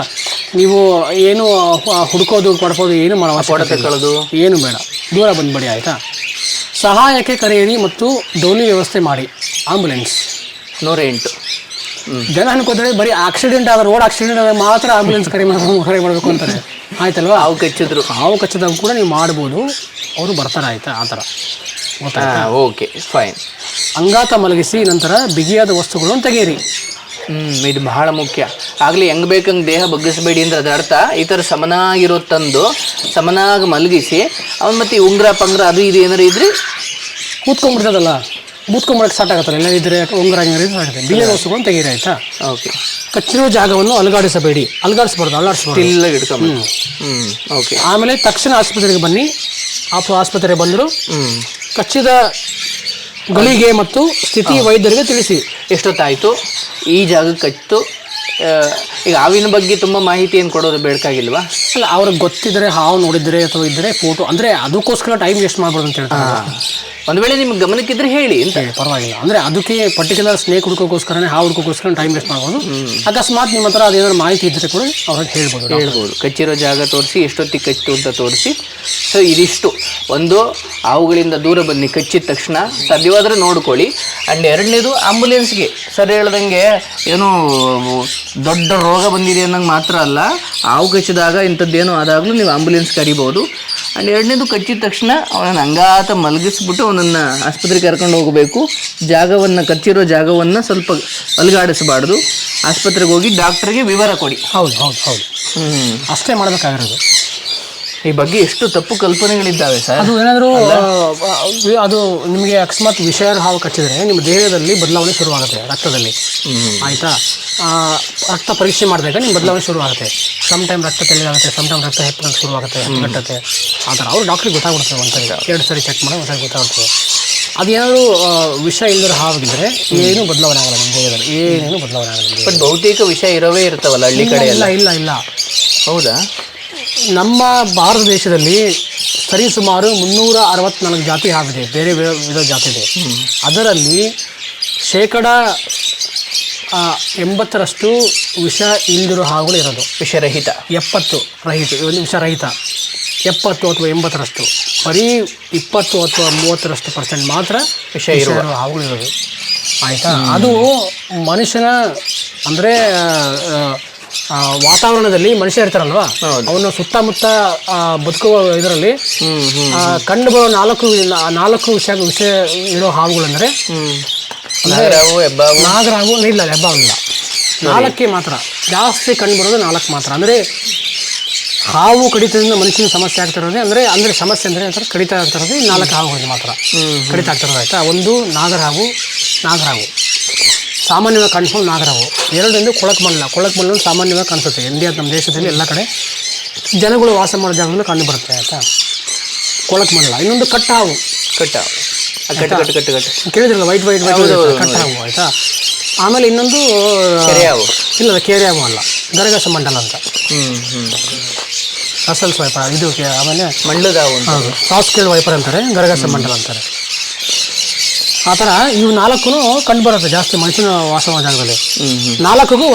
ನೀವು ಏನು ಹುಡ್ಕೋದು ಪಡ್ಕೋದು ಏನು ತಗೊಳ್ಳೋದು ಏನು ಬೇಡ, ದೂರ ಬಂದ್ಬಿಡಿ ಆಯಿತಾ. ಸಹಾಯಕ್ಕೆ ಕರೆಯಿರಿ ಮತ್ತು ಡೋಲಿ ವ್ಯವಸ್ಥೆ ಮಾಡಿ. ಆಂಬುಲೆನ್ಸ್ 108. ಜನ ಅನ್ಕೋತಾರೆ ಬರೀ ಆಕ್ಸಿಡೆಂಟ್ ಆದ ರೋಡ್ ಆಕ್ಸಿಡೆಂಟ್ ಆದಾಗ ಮಾತ್ರ ಆಂಬುಲೆನ್ಸ್ ಕರೆ ಮಾಡಬೇಕು ಅಂತಾರೆ. ಆಯ್ತಲ್ವಾ. ಹಾವು ಕಚ್ಚಿದಾಗ ಕೂಡ ನೀವು ಮಾಡ್ಬೋದು, ಅವರು ಬರ್ತಾರೆ ಆಯಿತಾ. ಆ ಥರ ಗೊತ್ತಾಯ್ತಾ. Okay fine. ಅಂಗಾತ ಮಲಗಿಸಿ ನಂತರ ಬಿಗಿಯಾದ ವಸ್ತುಗಳನ್ನು ತೆಗೆಯಿರಿ. ಇದು ಬಹಳ ಮುಖ್ಯ. ಆಗಲಿ ಹೆಂಗೆ ಬೇಕಂಗೆ ದೇಹ ಬಗ್ಗಿಸಬೇಡಿ ಅಂದ್ರೆ ಅದರ ಅರ್ಥ ಈ ಥರ ಸಮನಾಗಿರೋ ತಂದು ಸಮನಾಗಿ ಮಲಗಿಸಿ ಅವನು ಮತ್ತೆ ಉಂಗ್ರ ಪಂಗ್ರ ಅದು ಇದು ಏನಾರು ಇದ್ರೆ ಕೂತ್ಕೊಂಡ್ಬಿಡ್ತದಲ್ಲ, ಕೂತ್ಕೊಂಡ್ಬಿಡಕ್ಕೆ ಸ್ಟಾರ್ಟ್ ಆಗುತ್ತಲ್ಲ, ಎಲ್ಲ ಇದ್ರೆ ಉಂಗ್ರ ಆಗುತ್ತೆ. ಬಿಗಿಯಾದ ವಸ್ತುಗಳನ್ನು ತೆಗೀರಿ ಆಯಿತಾ. ಓಕೆ. ಕಚ್ಚಿರೋ ಜಾಗವನ್ನು ಅಲುಗಾಡಿಸಬೇಡಿ, ಅಲುಗಾಡಿಸ್ಬಾರ್ದು. ಓಕೆ. ಆಮೇಲೆ ತಕ್ಷಣ ಆಸ್ಪತ್ರೆಗೆ ಬನ್ನಿ. ಆಸ್ಪತ್ರೆಗೆ ಬಂದರು ಕಚ್ಚಿದ ಗಳಿಗೆ ಮತ್ತು ಸ್ಥಿತಿ ವೈದ್ಯರಿಗೆ ತಿಳಿಸಿ. ಎಷ್ಟೊತ್ತಾಯಿತು, ಈ ಜಾಗಕ್ಕೆ ಕಚ್ಚಿತು. ಈಗ ಹಾವಿನ ಬಗ್ಗೆ ತುಂಬ ಮಾಹಿತಿ ಏನು ಕೊಡೋದು ಬೇಕಾಗಿಲ್ವಾ? ಅಲ್ಲ, ಅವ್ರಿಗೆ ಗೊತ್ತಿದ್ರೆ ಹಾವು ನೋಡಿದ್ರೆ ಅಥವಾ ಇದ್ದರೆ ಫೋಟೋ, ಅಂದರೆ ಅದಕ್ಕೋಸ್ಕರ ಟೈಮ್ ವೇಸ್ಟ್ ಮಾಡ್ಬೋದು ಅಂತ ಹೇಳ್ತಾರೆ. ಒಂದು ವೇಳೆ ನಿಮ್ಗೆ ಗಮನಕ್ಕಿದ್ರೆ ಹೇಳಿ ಅಂತ. ಪರವಾಗಿಲ್ಲ, ಅಂದರೆ ಅದಕ್ಕೆ ಪರ್ಟಿಕ್ಯುಲರ್ ಸ್ನೇಕ್ ಹುಡುಕೋಸ್ಕರನೇ ಹಾವು ಹುಡುಕೋಸ್ಕರ ಟೈಮ್ ವೇಸ್ಟ್ ಮಾಡ್ಬೋದು. ಅಕಸ್ಮಾತ್ ನಿಮ್ಮ ಹತ್ರ ಅದೇನಾದ್ರು ಮಾಹಿತಿ ಇದ್ದರೆ ಕೂಡ ಅವ್ರಿಗೆ ಹೇಳ್ಬೋದು. ಕಚ್ಚಿರೋ ಜಾಗ ತೋರಿಸಿ, ಎಷ್ಟೊತ್ತಿಗೆ ಕಚ್ಚಿತು ಅಂತ ತೋರಿಸಿ. ಸೊ ಇದಿಷ್ಟು. ಒಂದು, ಹಾವುಗಳಿಂದ ದೂರ ಬನ್ನಿ ಕಚ್ಚಿದ ತಕ್ಷಣ, ಸಾಧ್ಯವಾದರೆ ನೋಡ್ಕೊಳ್ಳಿ. ಆ್ಯಂಡ್ ಎರಡನೇದು ಆಂಬುಲೆನ್ಸ್ಗೆ ಸರಿ ಹೇಳ್ದಂಗೆ ಏನೋ ದೊಡ್ಡ ರೋಗ ಬಂದಿದೆ ಅನ್ನೋಂಗೆ ಮಾತ್ರ ಅಲ್ಲ, ಹಾವು ಕಚ್ಚಿದಾಗ ಇಂಥದ್ದೇನೋ ಆದಾಗಲೂ ನೀವು ಆಂಬುಲೆನ್ಸ್ ಕರಿಬೋದು. ಆ್ಯಂಡ್ ಎರಡನೇದು ಕಚ್ಚಿದ ತಕ್ಷಣ ಅವನನ್ನು ಅಂಗಾತ ಮಲಗಿಸ್ಬಿಟ್ಟು ಅವನನ್ನು ಆಸ್ಪತ್ರೆಗೆ ಕರ್ಕೊಂಡು ಹೋಗಬೇಕು. ಕಚ್ಚಿರೋ ಜಾಗವನ್ನು ಸ್ವಲ್ಪ ಅಲುಗಾಡಿಸಬಾರ್ದು. ಆಸ್ಪತ್ರೆಗೆ ಹೋಗಿ ಡಾಕ್ಟ್ರಿಗೆ ವಿವರ ಕೊಡಿ. ಹೌದು, ಅಷ್ಟೇ ಮಾಡಬೇಕಾಗಿರೋದು. ಈ ಬಗ್ಗೆ ಎಷ್ಟು ತಪ್ಪು ಕಲ್ಪನೆಗಳಿದ್ದಾವೆ ಸರ್. ಅದು ಏನಾದರೂ ಅದು ನಿಮಗೆ ಅಕಸ್ಮಾತ್ ವಿಷಯ ಹಾವು ಕಚ್ಚಿದರೆ ನಿಮ್ಮ ದೇಹದಲ್ಲಿ ಬದಲಾವಣೆ ಶುರುವಾಗುತ್ತೆ, ರಕ್ತದಲ್ಲಿ ಆಯಿತಾ. ರಕ್ತ ಪರೀಕ್ಷೆ ಮಾಡಿದಾಗ ನಿಮ್ಮ ಬದಲಾವಣೆ ಶುರುವಾಗುತ್ತೆ. ಸಮ್ ಟೈಮ್ ರಕ್ತ ತೆಳ್ಳಗಾಗುತ್ತೆ, ಸಮ್ ಟೈಮ್ ರಕ್ತ ಹೆಚ್ಚು ಶುರುವಾಗುತ್ತೆ, ಗಟ್ಟತ್ತೆ. ಆ ಥರ ಅವ್ರು ಡಾಕ್ಟ್ರಿಗೆ ಗೊತ್ತಾಗ್ಬಿಡ್ತದೆ. ಒಂದ್ಸರಿ 2 ಸರಿ ಚೆಕ್ ಮಾಡಿ ಒಂದ್ಸರಿ ಗೊತ್ತಾಗ್ತದೆ. ಅದೇನಾದ್ರು ವಿಷ ಇಲ್ಲದ ಹಾವಾಗಿದ್ರೆ ಏನು ಬದಲಾವಣೆ ಆಗಲ್ಲ ನಿಮ್ಮ ದೇಹದಲ್ಲಿ, ಏನೇನು ಬದಲಾವಣೆ ಆಗಲ್ಲ. ಬಟ್ ಬಹುತೇಕ ವಿಷ ಇರೋವೇ ಇರ್ತಾವಲ್ಲ ಹಳ್ಳಿ ಕಡೆ ಎಲ್ಲ. ಇಲ್ಲ ಇಲ್ಲ. ಹೌದಾ? ನಮ್ಮ ಭಾರತ ದೇಶದಲ್ಲಿ ಸರಿಸುಮಾರು 364 ಜಾತಿ ಹಾವಿದೆ, ಬೇರೆ ವಿಧ ಜಾತಿ ಇದೆ. ಅದರಲ್ಲಿ 80% ವಿಷ ಇಲ್ದಿರೋ ಹಾವುಗಳು ಇರೋದು. ವಿಷರಹಿತ 70 ರಹಿತ, ವಿಷರಹಿತ 70 ಅಥವಾ 80%. ಬರೀ 20 ಅಥವಾ 30% ಮಾತ್ರ ವಿಷ ಇರುವ ಹಾವುಗಳು ಇರೋದು. ಆಯಿತಾ? ಅದು ಮನುಷ್ಯನ ಅಂದರೆ ವಾತಾವರಣದಲ್ಲಿ ಮನುಷ್ಯ ಇರ್ತಾರಲ್ವಾ, ಅವನ ಸುತ್ತಮುತ್ತ ಬದುಕುವ ಇದರಲ್ಲಿ ಕಂಡು ಬರೋ 4 ವಿಷ ಇರೋ ಹಾವುಗಳಂದರೆ ನಾಗರಾವು ಇಲ್ಲ, ಹೆಬ್ಬಾವಿಲ್ಲ, 4 ಮಾತ್ರ ಜಾಸ್ತಿ ಕಂಡು ಬರೋದು 4 ಮಾತ್ರ. ಅಂದರೆ ಹಾವು ಕಡಿತದಿಂದ ಮನುಷ್ಯನ ಸಮಸ್ಯೆ ಆಗ್ತಿರೋದೇ ಅಂದರೆ ಸಮಸ್ಯೆ ಅಂದರೆ ಅಂತಾರೆ ಕಡಿತ ಆಗ್ತಿರೋದು 4 ಹಾವುಗಳಿಗೆ ಮಾತ್ರ ಕಡಿತ ಆಗ್ತಿರೋದು. ಆಯಿತಾ? ಒಂದು ನಾಗರಾವು ಸಾಮಾನ್ಯವಾಗಿ ಕಾಣಿಸ್ಕೊಂಡು ನಾಗರಾವು. 2 ಕೊಳಕ್ಮಲ್ಲ ಸಾಮಾನ್ಯವಾಗಿ ಕಾಣಿಸುತ್ತೆ. ನಮ್ಮ ದೇಶದಲ್ಲಿ ಎಲ್ಲ ಕಡೆ ಜನಗಳು ವಾಸ ಮಾಡೋ ಜಾಗದಲ್ಲಿ ಕಂಡು ಬರುತ್ತೆ. ಆಯಿತಾ? ಕೊಳಕ್ಮಲ್ಲ. ಇನ್ನೊಂದು ಕಟ್ಟಾವು ಕೇಳಿದ್ರಲ್ಲ, ವೈಟ್ ಕಟ್ಟಾವು. ಆಯಿತಾ? ಆಮೇಲೆ ಇನ್ನೊಂದು ಇಲ್ಲ, ಕೇರ್ಯಾವು ಅಲ್ಲ, ಗರಗಸ ಮಂಡಲ ಅಂತ, ರಸಲ್ಸ್ ವೈಪರ್ ಇದು. ಆಮೇಲೆ ಮಂಡಲದಾವು, ಹೌದು, ಸಾಸ್ಕೇಲ್ ವೈಪರ್ ಅಂತಾರೆ, ಗರಗಸ ಮಂಡಲ ಅಂತಾರೆ. ಆ ಥರ ಇವು 4 ಕಂಡು ಬರುತ್ತೆ ಜಾಸ್ತಿ ಮನುಷ್ಯನ ವಾಸ ಮಾಡೋ ಜಾಗದಲ್ಲಿ. 4ಗೂ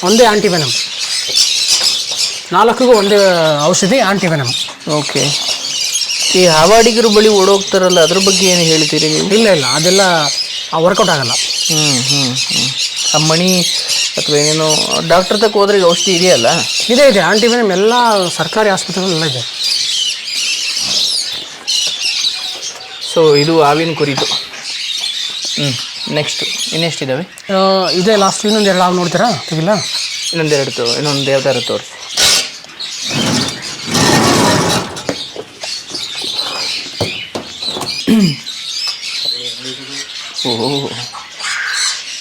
ಒಂದೇ ಆಂಟಿವೆನಮ್. 4ಗೂ ಒಂದೇ ಔಷಧಿ ಆಂಟಿವೆನಮ್. ಓಕೆ. ಈ ಹಾವಾಡಿಗರು ಬಳಿ ಓಡೋಗ್ತಾರಲ್ಲ, ಅದ್ರ ಬಗ್ಗೆ ಏನು ಹೇಳ್ತೀರಿ ನೀವು? ಇಲ್ಲ, ಅದೆಲ್ಲ ವರ್ಕೌಟ್ ಆಗಲ್ಲ. ಮಣಿ ಅಥವಾ ಏನೇನೋ ಡಾಕ್ಟರ್ ತಕ್ಕ ಹೋದ್ರೆ ಔಷಧಿ ಇದೆಯಲ್ಲ? ಇದೆ ಆಂಟಿವೆನಮ್ ಎಲ್ಲ ಸರ್ಕಾರಿ ಆಸ್ಪತ್ರೆಗಳೆಲ್ಲ ಇದೆ. ಸೊ ಇದು ಹಾವಿನ ಕುರಿತು. ನೆಕ್ಸ್ಟ್ ಇನ್ನೆಷ್ಟಿದ್ದಾವೆ? ಇದೆ ಲಾಸ್ಟ್. ಇನ್ನೊಂದು 2 ಹಾವು ನೋಡ್ತೀರಾ? ತೆಗಿಲ್ಲ, ಇನ್ನೊಂದು ಯಾವ್ದಾರು ತೋರಿಸಿ. ಓಹ್,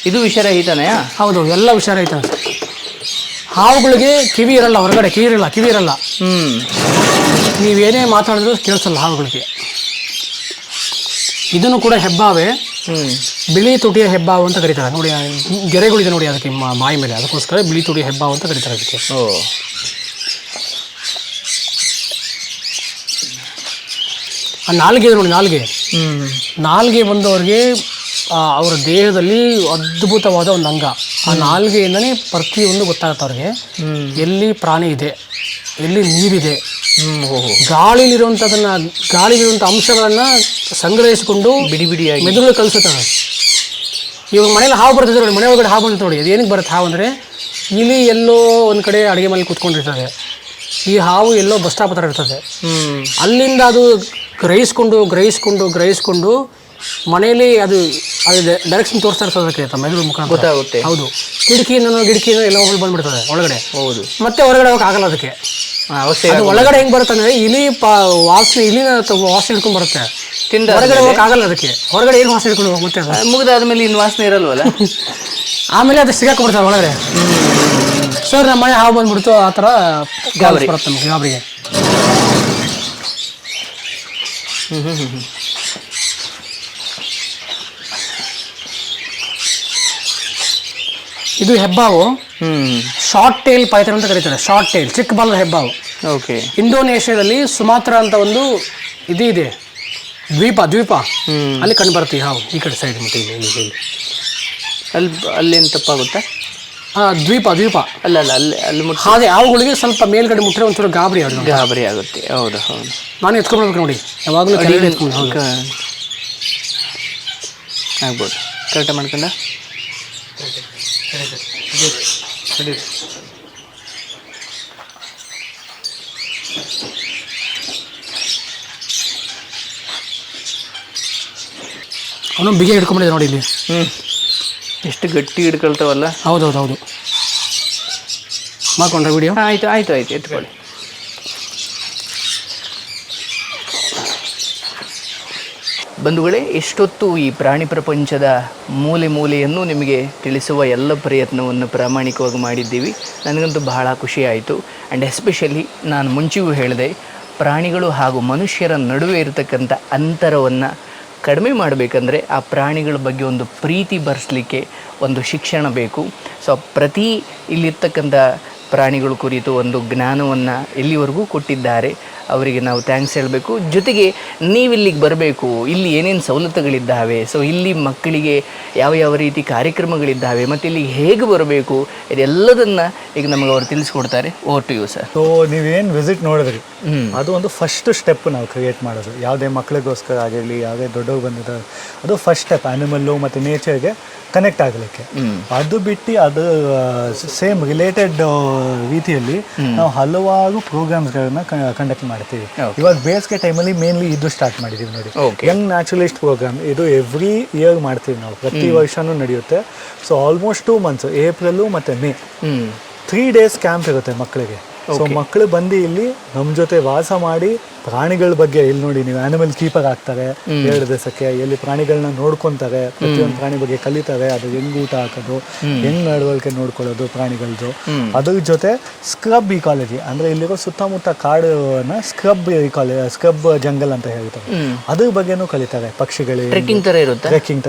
ಇದು ವಿಷರಹಿತನೇ? ಹೌದು, ಎಲ್ಲ ವಿಷರಹಿತ. ಹಾವುಗಳಿಗೆ ಕಿವಿ ಇರಲ್ಲ, ಹೊರಗಡೆ ಕಿವಿ ಇರಲ್ಲ. ನೀವೇನೇ ಮಾತಾಡಿದ್ರು ಕೇಳಿಸಲ್ಲ ಹಾವುಗಳಿಗೆ. ಇದನ್ನು ಕೂಡ ಹೆಬ್ಬಾವೆ, ಬಿಳಿ ತುಟಿಯ ಹೆಬ್ಬಾವು ಅಂತ ಕರೀತಾರೆ. ನೋಡಿ, ಗೆರೆಗಳಿದೆ ನೋಡಿ ಅದಕ್ಕೆ ಮಾಯಿ ಮೇಲೆ, ಅದಕ್ಕೋಸ್ಕರ ಬಿಳಿ ತುಟಿಯ ಹೆಬ್ಬಾವು ಅಂತ ಕರೀತಾರೆ ಅದಕ್ಕೆ. ಆ ನಾಲ್ಗೆ ಇದೆ ನೋಡಿ, ನಾಲ್ಗೆ ಬಂದವ್ರಿಗೆ ಅವರ ದೇಹದಲ್ಲಿ ಅದ್ಭುತವಾದ ಒಂದು ಅಂಗ. ಆ ನಾಲ್ಗೆಯಿಂದನೇ ಪ್ರತಿಯೊಂದು ಗೊತ್ತಾಗುತ್ತೆ ಅವ್ರಿಗೆ. ಎಲ್ಲಿ ಪ್ರಾಣಿ ಇದೆ, ಎಲ್ಲಿ ನೀರಿದೆ, ಗಾಳಿಲಿರುವಂಥ ಅಂಶಗಳನ್ನು ಸಂಗ್ರಹಿಸಿಕೊಂಡು ಬಿಡಿಯಾಗಿ ಮೆದುಳು ಕಲಿಸುತ್ತದೆ. ಇವಾಗ ಮನೇಲಿ ಹಾವು ಬರ್ತದೆ ನೋಡಿ, ಮನೆ ಒಳಗಡೆ ಹಾವು ಬಂದಿತ್ತು ನೋಡಿ. ಅದು ಏನಕ್ಕೆ ಬರುತ್ತೆ ಹಾವು ಅಂದರೆ, ಇಲಿ ಎಲ್ಲೋ ಒಂದು ಕಡೆ ಅಡುಗೆ ಮನೇಲಿ ಕೂತ್ಕೊಂಡಿರ್ತದೆ, ಈ ಹಾವು ಎಲ್ಲೋ ಬಸ್ ಸ್ಟಾಪ್ ಹತ್ರ ಇರ್ತದೆ. ಅಲ್ಲಿಂದ ಅದು ಗ್ರಹಿಸ್ಕೊಂಡು ಮನೆಯಲ್ಲಿ ಅದು ಡೈರೆಕ್ಷನ್ ತೋರಿಸ್ತಾ ಇರ್ತದೆ ಅದಕ್ಕೆ ಮೆದುಳು ಮುಖಾಂತರ ಗೊತ್ತಾಗುತ್ತೆ. ಹೌದು, ಗಿಡಕಿಯಿಂದ ಎಲ್ಲ ಹೋಗಿ ಬಂದ್ಬಿಡ್ತದೆ ಒಳಗಡೆ. ಹೌದು, ಮತ್ತೆ ಹೊರಗಡೆ ಹೋಗಕ್ಕೆ ಆಗಲ್ಲ ಅದಕ್ಕೆ. ಅದು ಒಳಗಡೆ ಹೆಂಗೆ ಬರುತ್ತೆ ಅಂದರೆ ಇಲಿನ ವಾಸನೆ ಹಿಡ್ಕೊಂಡು ಬರುತ್ತೆ, ಹೊರಗಡೆ ಹೋಗಕ್ಕೆ ಆಗಲ್ಲ ಅದಕ್ಕೆ. ಹೊರಗಡೆ ಏನು ವಾಸನೆ ಹಿಡ್ಕೊಂಡು ಹೋಗಿ ಮತ್ತೆ ಮುಗಿದಾದ್ಮೇಲೆ ಇನ್ನು ವಾಸನೆ ಇರಲ್ವಲ್ಲ, ಆಮೇಲೆ ಅದು ಸಿಗಾಕೊಂಡ್ಬಿಡ್ತಾರೆ ಒಳಗಡೆ. ಸರ್ ನಮ್ಮ ಮನೆ ಹಾವು ಬಂದ್ಬಿಡ್ತು, ಆ ಥರ ಬರುತ್ತೆ ನಮಗೆ ಗಾಬರಿಗೆ. ಇದು ಹೆಬ್ಬಾವು, ಶಾರ್ಟ್ ಟೇಲ್ ಪೈಥಾನ್ ಅಂತ ಕರೀತಾರೆ. ಶಾರ್ಟ್ ಟೇಲ್, ಚಿಕ್ಕ ಬಾಲದ ಹೆಬ್ಬಾವು. ಓಕೆ. ಇಂಡೋನೇಷ್ಯಾದಲ್ಲಿ ಸುಮಾತ್ರಾ ಅಂತ ಒಂದು ಇದೆ, ದ್ವೀಪ ಅಲ್ಲಿ ಕಂಡು ಬರುತ್ತೆ ಈ ಹಾವು. ಈ ಕಡೆ ಸೈಡ್ ಮತ್ತೆ ಅಲ್ಲೇನು ತಪ್ಪಾಗುತ್ತಾ? ದ್ವೀಪ ಅಲ್ಲ ಅಲ್ಲಿ ಹಾಗೆ ಹಾವುಗಳಿಗೆ ಸ್ವಲ್ಪ ಮೇಲ್ಗಡೆ ಮುಟ್ಟರೆ ಒಂಚೂರು ಗಾಬರಿ ಆಗುತ್ತೆ. ಹೌದು, ನಾನು ಎತ್ಕೊಂಡ್ಬೇಕು ನೋಡಿ, ಯಾವಾಗಲೂ ಆಗ್ಬೋದು. ಕರೆಕ್ಟ್ ಮಾಡ್ಕೊಂಡ ಅವನು ಬಿಗಿ ಹಿಡ್ಕೊಂಡ್ಬಿಟ್ಟಿದೆ ನೋಡಿ ಇಲ್ಲಿ. ಎಷ್ಟು ಗಟ್ಟಿ ಹಿಡ್ಕೊಳ್ತಾವಲ್ಲ. ಹೌದು. ಮಾಡ್ಕೊಂಡ್ರೆ ವಿಡಿಯೋ? ಆಯ್ತು ಎತ್ಕೊಳ್ಳಿ. ಬಂಧುಗಳೇ, ಎಷ್ಟೊತ್ತು ಈ ಪ್ರಾಣಿ ಪ್ರಪಂಚದ ಮೂಲೆಯನ್ನು ನಿಮಗೆ ತಿಳಿಸುವ ಎಲ್ಲ ಪ್ರಯತ್ನವನ್ನು ಪ್ರಾಮಾಣಿಕವಾಗಿ ಮಾಡಿದ್ದೀವಿ. ನನಗಂತೂ ಬಹಳ ಖುಷಿ ಆಯಿತು. ಆ್ಯಂಡ್ ಎಸ್ಪೆಷಲಿ ನಾನು ಮುಂಚೆಯೂ ಹೇಳಿದೆ, ಪ್ರಾಣಿಗಳು ಹಾಗೂ ಮನುಷ್ಯರ ನಡುವೆ ಇರತಕ್ಕಂಥ ಅಂತರವನ್ನು ಕಡಿಮೆ ಮಾಡಬೇಕಂದ್ರೆ ಆ ಪ್ರಾಣಿಗಳ ಬಗ್ಗೆ ಒಂದು ಪ್ರೀತಿ ಬರೆಸಲಿಕ್ಕೆ ಒಂದು ಶಿಕ್ಷಣ ಬೇಕು. ಸೊ ಪ್ರತಿ ಇಲ್ಲಿರ್ತಕ್ಕಂಥ ಪ್ರಾಣಿಗಳ ಕುರಿತು ಒಂದು ಜ್ಞಾನವನ್ನು ಇಲ್ಲಿವರೆಗೂ ಕೊಟ್ಟಿದ್ದಾರೆ, ಅವರಿಗೆ ನಾವು ಥ್ಯಾಂಕ್ಸ್ ಹೇಳಬೇಕು. ಜೊತೆಗೆ ನೀವಿಲ್ಲಿಗೆ ಬರಬೇಕು, ಇಲ್ಲಿ ಏನೇನು ಸವಲತ್ತುಗಳಿದ್ದಾವೆ, ಸೊ ಇಲ್ಲಿ ಮಕ್ಕಳಿಗೆ ಯಾವ ಯಾವ ರೀತಿ ಕಾರ್ಯಕ್ರಮಗಳಿದ್ದಾವೆ ಮತ್ತು ಇಲ್ಲಿಗೆ ಹೇಗೆ ಬರಬೇಕು ಇದೆಲ್ಲದನ್ನು ಈಗ ನಮಗೆ ಅವರು ತಿಳಿಸ್ಕೊಡ್ತಾರೆ. Over to you sir. So ನೀವೇನು ವಿಸಿಟ್ ನೋಡಿದ್ರಿ ಅದು ಒಂದು ಫಸ್ಟ್ ಸ್ಟೆಪ್ ನಾವು ಕ್ರಿಯೇಟ್ ಮಾಡೋದು. ಯಾವುದೇ ಮಕ್ಕಳಿಗೋಸ್ಕರ ಆಗಿರಲಿ, ಯಾವುದೇ ದೊಡ್ಡವ್ರು ಬಂದಿದ್ದಾರೆ, ಅದು ಫಸ್ಟ್ ಸ್ಟೆಪ್ ಆ್ಯನಿಮಲ್ಲು ಮತ್ತು ನೇಚರ್ಗೆ ಕನೆಕ್ಟ್ ಆಗಲಿಕ್ಕೆ. ಅದು ಬಿಟ್ಟು ಅದು ಸೇಮ್ ರಿಲೇಟೆಡ್ ರೀತಿಯಲ್ಲಿ ನಾವು ಹಲವಾರು ಪ್ರೋಗ್ರಾಮ್ಸ್ಗಳನ್ನ ಕಂಡಕ್ಟ್ ಮಾಡ್ತೀವಿ. ಇವಾಗ ಬೇಸಿಗೆ ಟೈಮಲ್ಲಿ ಮೇನ್ಲಿ ಇದು ಸ್ಟಾರ್ಟ್ ಮಾಡಿದ್ದೀವಿ ನೋಡಿ, ಯಂಗ್ ನ್ಯಾಚುರಲಿಸ್ಟ್ ಪ್ರೋಗ್ರಾಮ್. ಇದು ಎವ್ರಿ ಇಯರ್ ಮಾಡ್ತೀವಿ ನಾವು, ಪ್ರತಿ ವರ್ಷನೂ ನಡೆಯುತ್ತೆ. ಸೊ ಆಲ್ಮೋಸ್ಟ್ 2 months, ಏಪ್ರಿಲ್ ಮತ್ತು ಮೇ 3 days ಕ್ಯಾಂಪ್ ಇರುತ್ತೆ ಮಕ್ಕಳಿಗೆ. ಸೊ ಮಕ್ಕಳು ಬಂದು ಇಲ್ಲಿ ನಮ್ಮ ಜೊತೆ ವಾಸ ಮಾಡಿ ಪ್ರಾಣಿಗಳ ಬಗ್ಗೆ, ಇಲ್ಲಿ ನೋಡಿ ನೀವು ಆನಿಮಲ್ ಕೀಪರ್ ಆಗ್ತಾರೆ 2 ದಿವಸಕ್ಕೆ. ಇಲ್ಲಿ ಪ್ರಾಣಿಗಳನ್ನ ನೋಡ್ಕೊಂತಾರೆ, ಪ್ರತಿಯೊಂದು ಪ್ರಾಣಿ ಬಗ್ಗೆ ಕಲಿತಾರೆ, ಅದು ಹೆಂಗ್ ಊಟ ಹಾಕೋದು, ಹೆಂಗ್ ನಡವಳಿಕೆ ನೋಡ್ಕೊಳ್ಳೋದು ಪ್ರಾಣಿಗಳದ್ದು. ಅದ್ರ ಜೊತೆ ಸ್ಕ್ರಬ್ ಇಕಾಲಜಿ, ಅಂದ್ರೆ ಇಲ್ಲಿರೋ ಸುತ್ತಮುತ್ತ ಕಾಡನ್ನ ಸ್ಕ್ರಬ್ ಜಂಗಲ್ ಅಂತ ಹೇಳ್ತಾರೆ, ಅದ್ರ ಬಗ್ಗೆನೂ ಕಲಿತಾರೆ. ಪಕ್ಷಿಗಳಿಗೆ ಟ್ರೆಕ್ಕಿಂಗ್ ತರ ಇರುತ್ತೆ.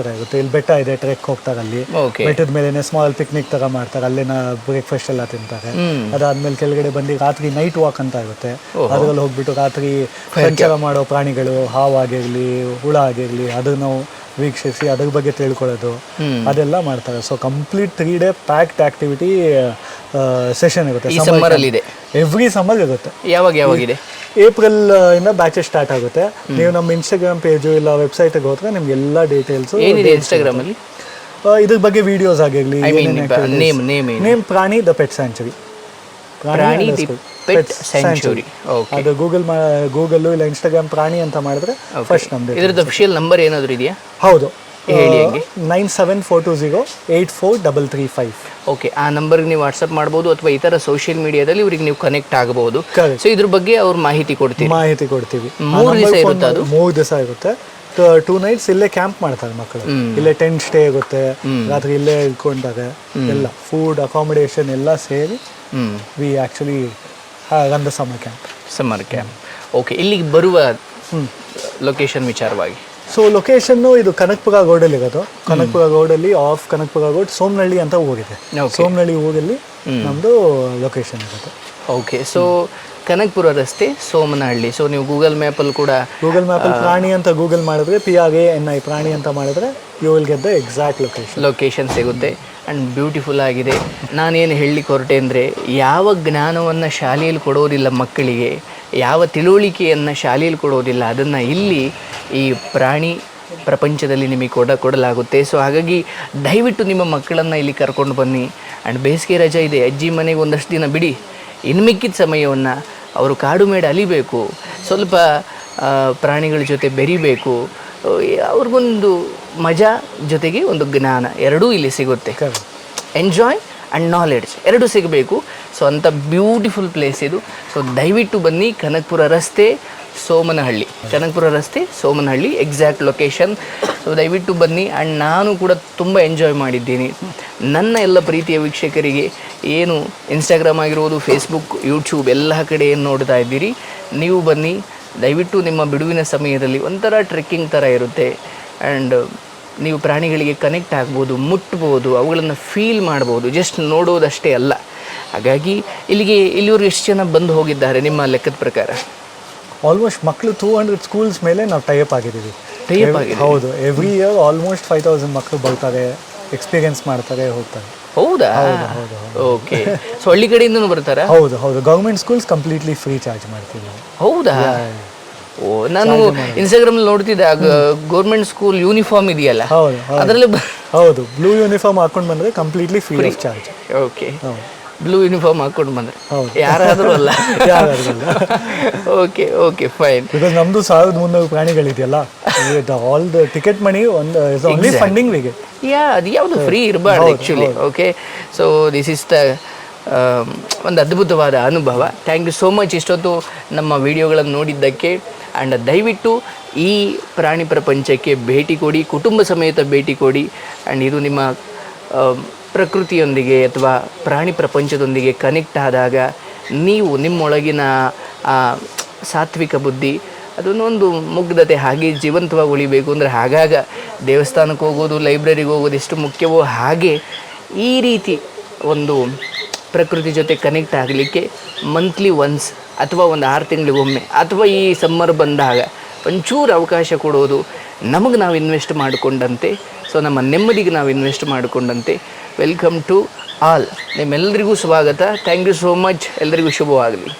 ಇಲ್ಲಿ ಬೆಟ್ಟ ಇದೆ, ಟ್ರೆಕ್ ಹೋಗ್ತಾರೆ. ಅಲ್ಲಿ ಬೆಟ್ಟದ ಮೇಲೆ ಸ್ಮಾಲ್ ಪಿಕ್ನಿಕ್ ತರ ಮಾಡ್ತಾರೆ, ಅಲ್ಲೇನ ಬ್ರೇಕ್ಫಾಸ್ಟ್ ಎಲ್ಲ ತಿಂತಾರೆ. ಅದಾದ್ಮೇಲೆ ಕೆಳಗಡೆ ಬಂದು ರಾತ್ರಿ ನೈಟ್ ವಾಕ್ ಅಂತ ಇರುತ್ತೆ, ಅದ್ರಲ್ಲಿ ಹೋಗ್ಬಿಟ್ಟು ರಾತ್ರಿ ಸಂಚಾರ ಮಾಡೋ ಪ್ರಾಣಿಗಳು, ಹಾವಾಗಿರ್ಲಿ ಹುಳ ಆಗಿರ್ಲಿ, ಅದನ್ನ ನಾವು ವೀಕ್ಷಿಸಿ ಅದ್ರ ಬಗ್ಗೆ ತಿಳ್ಕೊಳ್ಳೋದು ಅದೆಲ್ಲ ಮಾಡ್ತಾರೆ. So complete 3 day packed activity session ಇರುತ್ತೆ. ಎವ್ರಿ ಸಮ್ಮರ್ ಇರುತ್ತೆ. ಯಾವಾಗಿದೆ? ಏಪ್ರಿಲ್ ಇಂದ ಬ್ಯಾಚಸ್ ಸ್ಟಾರ್ಟ್ ಆಗುತ್ತೆ. ನೀವು ನಮ್ಮ ಇನ್ಸ್ಟಾಗ್ರಾಮ್ ಪೇಜು ಇಲ್ಲ ವೆಬ್ಸೈಟ್ಗೆ ಹೋದ್ರೆ ನಿಮ್ಗೆ ಎಲ್ಲ ಡೀಟೇಲ್ಸ್ ಇನ್ಸ್ಟಾಗ್ರಾಮ್ ಅಲ್ಲಿ ಇದ್ರ ಬಗ್ಗೆ ವಿಡಿಯೋಸ್ ಆಗಿರ್ಲಿ. ನೇಮ್ ಪ್ರಾಣಿ ದ ಪೆಟ್ ಸ್ಯಾಂಚುರಿ. ಅದು ಗೂಗಲ್ ಇಲ್ಲ ಇನ್ಸ್ಟಾಗ್ರಾಮ್ ಪ್ರಾಣಿ ಅಂತ ಮಾಡಿದ್ರೆ ಫಸ್ಟ್ ನಮ್ದು. ಇದರದ್ದು ಅಫಿಷಿಯಲ್ ನಂಬರ್ ಏನಾದರೂ ಇದೆಯಾ? ಹೌದು, 9742084335. ಓಕೆ, ಆ ನಂಬರ್ಗೆ ನೀವು ವಾಟ್ಸಪ್ ಮಾಡ್ಬೋದು ಅಥವಾ ಇತರ ಸೋಷಿಯಲ್ ಮೀಡಿಯಾದಲ್ಲಿ ಇವ್ರಿಗೆ ನೀವು ಕನೆಕ್ಟ್ ಆಗಬಹುದು. ಸೊ ಇದ್ರ ಬಗ್ಗೆ ಅವ್ರ ಮಾಹಿತಿ ಕೊಡ್ತೀವಿ. 3 ದಿವಸ ಇರುತ್ತೆ. 2 nights ಇಲ್ಲೇ ಕ್ಯಾಂಪ್ ಮಾಡ್ತಾರೆ ಮಕ್ಕಳು. ಇಲ್ಲೇ ಟೆಂಟ್ ಸ್ಟೇ ಇರುತ್ತೆ, ರಾತ್ರಿ ಇಲ್ಲೇ ಇಳ್ಕೊಂಡಾಗ ಎಲ್ಲ ಫುಡ್ ಅಕಾಮಿಡೇಷನ್ ಎಲ್ಲ ಸೇರಿ we actually run the summer camp. Okay, ಇಲ್ಲಿಗೆ ಬರುವ ಲೊಕೇಶನ್ ವಿಚಾರವಾಗಿ. ಸೊ ಲೊಕೇಶನ್ನು ಇದು ಕನಕಪುರ ರೋಡಲ್ಲಿ ಇರೋದು. ಕನಕಪುರ ರೋಡಲ್ಲಿ ಆಫ್ ಕನಕಪುರ ರೋಡ್ ಸೋಮನಹಳ್ಳಿ ಅಂತ ಹೋಗಿದೆ. ಸೋಮನಹಳ್ಳಿ ಊರಲ್ಲಿ ನಮ್ಮದು ಲೊಕೇಶನ್ ಇರುತ್ತೆ. ಓಕೆ, ಸೊ ಕನಕಪುರ ರಸ್ತೆ ಸೋಮನಹಳ್ಳಿ. ಸೊ ನೀವು ಗೂಗಲ್ ಮ್ಯಾಪಲ್ಲಿ ಪ್ರಾಣಿ ಅಂತ ಗೂಗಲ್ ಮಾಡಿದ್ರೆ PRANI ಪ್ರಾಣಿ ಅಂತ ಮಾಡಿದ್ರೆ you will get the exact location ಸಿಗುತ್ತೆ. ಆ್ಯಂಡ್ ಬ್ಯೂಟಿಫುಲ್ ಆಗಿದೆ. ನಾನೇನು ಹೇಳಲಿಕ್ಕೆ ಹೊರಟೆ ಅಂದರೆ, ಯಾವ ಜ್ಞಾನವನ್ನು ಶಾಲೆಯಲ್ಲಿ ಕೊಡೋದಿಲ್ಲ ಮಕ್ಕಳಿಗೆ, ಯಾವ ತಿಳುವಳಿಕೆಯನ್ನು ಶಾಲೆಯಲ್ಲಿ ಕೊಡೋದಿಲ್ಲ, ಅದನ್ನು ಇಲ್ಲಿ ಈ ಪ್ರಾಣಿ ಪ್ರಪಂಚದಲ್ಲಿ ನಿಮಗೆ ಕೊಡಲಾಗುತ್ತೆ. ಸೊ ಹಾಗಾಗಿ ದಯವಿಟ್ಟು ನಿಮ್ಮ ಮಕ್ಕಳನ್ನು ಇಲ್ಲಿ ಕರ್ಕೊಂಡು ಬನ್ನಿ. ಆ್ಯಂಡ್ ಬೇಸಿಗೆ ರಜೆ ಇದೆ, ಅಜ್ಜಿ ಮನೆಗೆ ಒಂದಷ್ಟು ದಿನ ಬಿಡಿ. ಇನ್ನು ಮಿಕ್ಕಿದ ಸಮಯವನ್ನು ಅವರು ಕಾಡು ಮೇಡ ಅಲಿಬೇಕು, ಸ್ವಲ್ಪ ಪ್ರಾಣಿಗಳ ಜೊತೆ ಬೆರಿಬೇಕು, ಅವ್ರಿಗೊಂದು ಮಜಾ ಜೊತೆಗೆ ಒಂದು ಜ್ಞಾನ ಎರಡೂ ಇಲ್ಲಿ ಸಿಗುತ್ತೆ. ಎಂಜಾಯ್ ಆ್ಯಂಡ್ ನಾಲೆಡ್ಜ್ ಎರಡೂ ಸಿಗಬೇಕು. ಸೊ ಅಂಥ ಬ್ಯೂಟಿಫುಲ್ ಪ್ಲೇಸ್ ಇದು. ಸೊ ದಯವಿಟ್ಟು ಬನ್ನಿ. ಕನಕಪುರ ರಸ್ತೆ ಸೋಮನಹಳ್ಳಿ ಎಕ್ಸಾಕ್ಟ್ ಲೊಕೇಶನ್. ಸೊ ದಯವಿಟ್ಟು ಬನ್ನಿ. ಆ್ಯಂಡ್ ನಾನು ಕೂಡ ತುಂಬ ಎಂಜಾಯ್ ಮಾಡಿದ್ದೀನಿ. ನನ್ನ ಎಲ್ಲ ಪ್ರೀತಿಯ ವೀಕ್ಷಕರಿಗೆ ಏನು ಇನ್ಸ್ಟಾಗ್ರಾಮ್ ಆಗಿರ್ಬೋದು, ಫೇಸ್ಬುಕ್, ಯೂಟ್ಯೂಬ್ ಎಲ್ಲ ಕಡೆ ಏನು ನೋಡ್ತಾ ಇದ್ದೀರಿ, ನೀವು ಬನ್ನಿ ದಯವಿಟ್ಟು. ನಿಮ್ಮ ಬಿಡುವಿನ ಸಮಯದಲ್ಲಿ ಒಂಥರ ಟ್ರೆಕ್ಕಿಂಗ್ ಥರ ಇರುತ್ತೆ. ಆ್ಯಂಡ್ ನೀವು ಪ್ರಾಣಿಗಳಿಗೆ ಕನೆಕ್ಟ್ ಆಗ್ಬೋದು, ಮುಟ್ಬೋದು, ಅವುಗಳನ್ನು ಫೀಲ್ ಮಾಡ್ಬೋದು, ಜಸ್ಟ್ ನೋಡೋದಷ್ಟೇ ಅಲ್ಲ. ಹಾಗಾಗಿ ಇಲ್ಲಿವರು ಎಷ್ಟು ಜನ ಬಂದು ಹೋಗಿದ್ದಾರೆ ನಿಮ್ಮ ಲೆಕ್ಕದ ಪ್ರಕಾರ? ಆಲ್ಮೋಸ್ಟ್ ಮಕ್ಕಳು 200 ಸ್ಕೂಲ್ಸ್ ಮೇಲೆ ನಾವು ಟೈಅಪ್ ಆಗಿದ್ದೀವಿ. ಹೌದು, ಎವ್ರಿ ಇಯರ್ ಆಲ್ಮೋಸ್ಟ್ 5000 ಮಕ್ಕಳು ಬರ್ತಾರೆ, ಎಕ್ಸ್ಪೀರಿಯನ್ಸ್ ಮಾಡ್ತಾರೆ, ಹೋಗ್ತಾರೆ. ಹೌದಾ? ಓಕೆ. ಸೊ ಹಳ್ಳಿ ಕಡೆಯಿಂದನೂ ಬರ್ತಾರಾ? ಹೌದು. Government schools completely free charge ಮಾಡ್ತೀವಿ. ಹೌದಾ? ಓ, ನಾನು ಇನ್ಸ್ಟಾಗ್ರಾಮ್ ನೋಡ್ತಿದ್ದೆ, ಗೌರ್ಮೆಂಟ್ ಸ್ಕೂಲ್ ಯೂನಿಫಾರ್ಮ್ ಇದೆಯಲ್ಲ, ಅದರಲ್ಲಿ ಹೌದು, ಬ್ಲೂ ಯೂನಿಫಾರ್ಮ್ ಹಾಕೊಂಡು ಬಂದರೆ completely free of charge. Okay, blue uniform ಹಾಕೊಂಡು ಬಂದರೆ ಯಾರಾದರೂ ಅಲ್ಲ. Okay fine. ಬಿಕಾಸ್ ನಮ್ಮದು 1300 ಪ್ರಾಣಿಗಳಿದೆಯಲ್ಲ, all the ticket money only funding we get. ಅದು ಯಾವುದು ಫ್ರೀ ಇರಬಾರ್ದು actually. Okay, so this is the ಒಂದು ಅದ್ಭುತವಾದ ಅನುಭವ. ಥ್ಯಾಂಕ್ ಯು ಸೋ ಮಚ್ ಇಷ್ಟೊತ್ತು ನಮ್ಮ ವಿಡಿಯೋಗಳನ್ನು ನೋಡಿದ್ದಕ್ಕೆ. ಆ್ಯಂಡ್ ದಯವಿಟ್ಟು ಈ ಪ್ರಾಣಿ ಪ್ರಪಂಚಕ್ಕೆ ಭೇಟಿ ಕೊಡಿ, ಕುಟುಂಬ ಸಮೇತ ಭೇಟಿ ಕೊಡಿ. ಆ್ಯಂಡ್ ಇದು ನಿಮ್ಮ ಪ್ರಕೃತಿಯೊಂದಿಗೆ ಅಥವಾ ಪ್ರಾಣಿ ಪ್ರಪಂಚದೊಂದಿಗೆ ಕನೆಕ್ಟ್ ಆದಾಗ ನೀವು ನಿಮ್ಮೊಳಗಿನ ಸಾತ್ವಿಕ ಬುದ್ಧಿ, ಅದನ್ನೊಂದು ಮುಗ್ಧತೆ ಹಾಗೆ ಜೀವಂತವಾಗಿ ಉಳಿಬೇಕು ಅಂದರೆ ಆಗಾಗ ದೇವಸ್ಥಾನಕ್ಕೆ ಹೋಗೋದು, ಲೈಬ್ರರಿಗೆ ಹೋಗೋದು ಎಷ್ಟು ಮುಖ್ಯವೋ ಹಾಗೆ ಈ ರೀತಿ ಒಂದು ಪ್ರಕೃತಿ ಜೊತೆ ಕನೆಕ್ಟ್ ಆಗಲಿಕ್ಕೆ ಮಂತ್ಲಿ ಒನ್ಸ್ ಅಥವಾ ಒಂದು 6 ತಿಂಗಳಿಗೊಮ್ಮೆ ಅಥವಾ ಈ ಸಮ್ಮರ್ ಬಂದಾಗ ಒಂಚೂರು ಅವಕಾಶ ಕೊಡೋದು ನಮಗೆ ನಾವು ಇನ್ವೆಸ್ಟ್ ಮಾಡಿಕೊಂಡಂತೆ, ಸೊ ನಮ್ಮ ನೆಮ್ಮದಿಗೆ ನಾವು ಇನ್ವೆಸ್ಟ್ ಮಾಡಿಕೊಂಡಂತೆ. Welcome to all. ನಿಮ್ಮೆಲ್ಲರಿಗೂ ಸ್ವಾಗತ. Thank you so much. ಎಲ್ಲರಿಗೂ ಶುಭವಾಗಲಿ.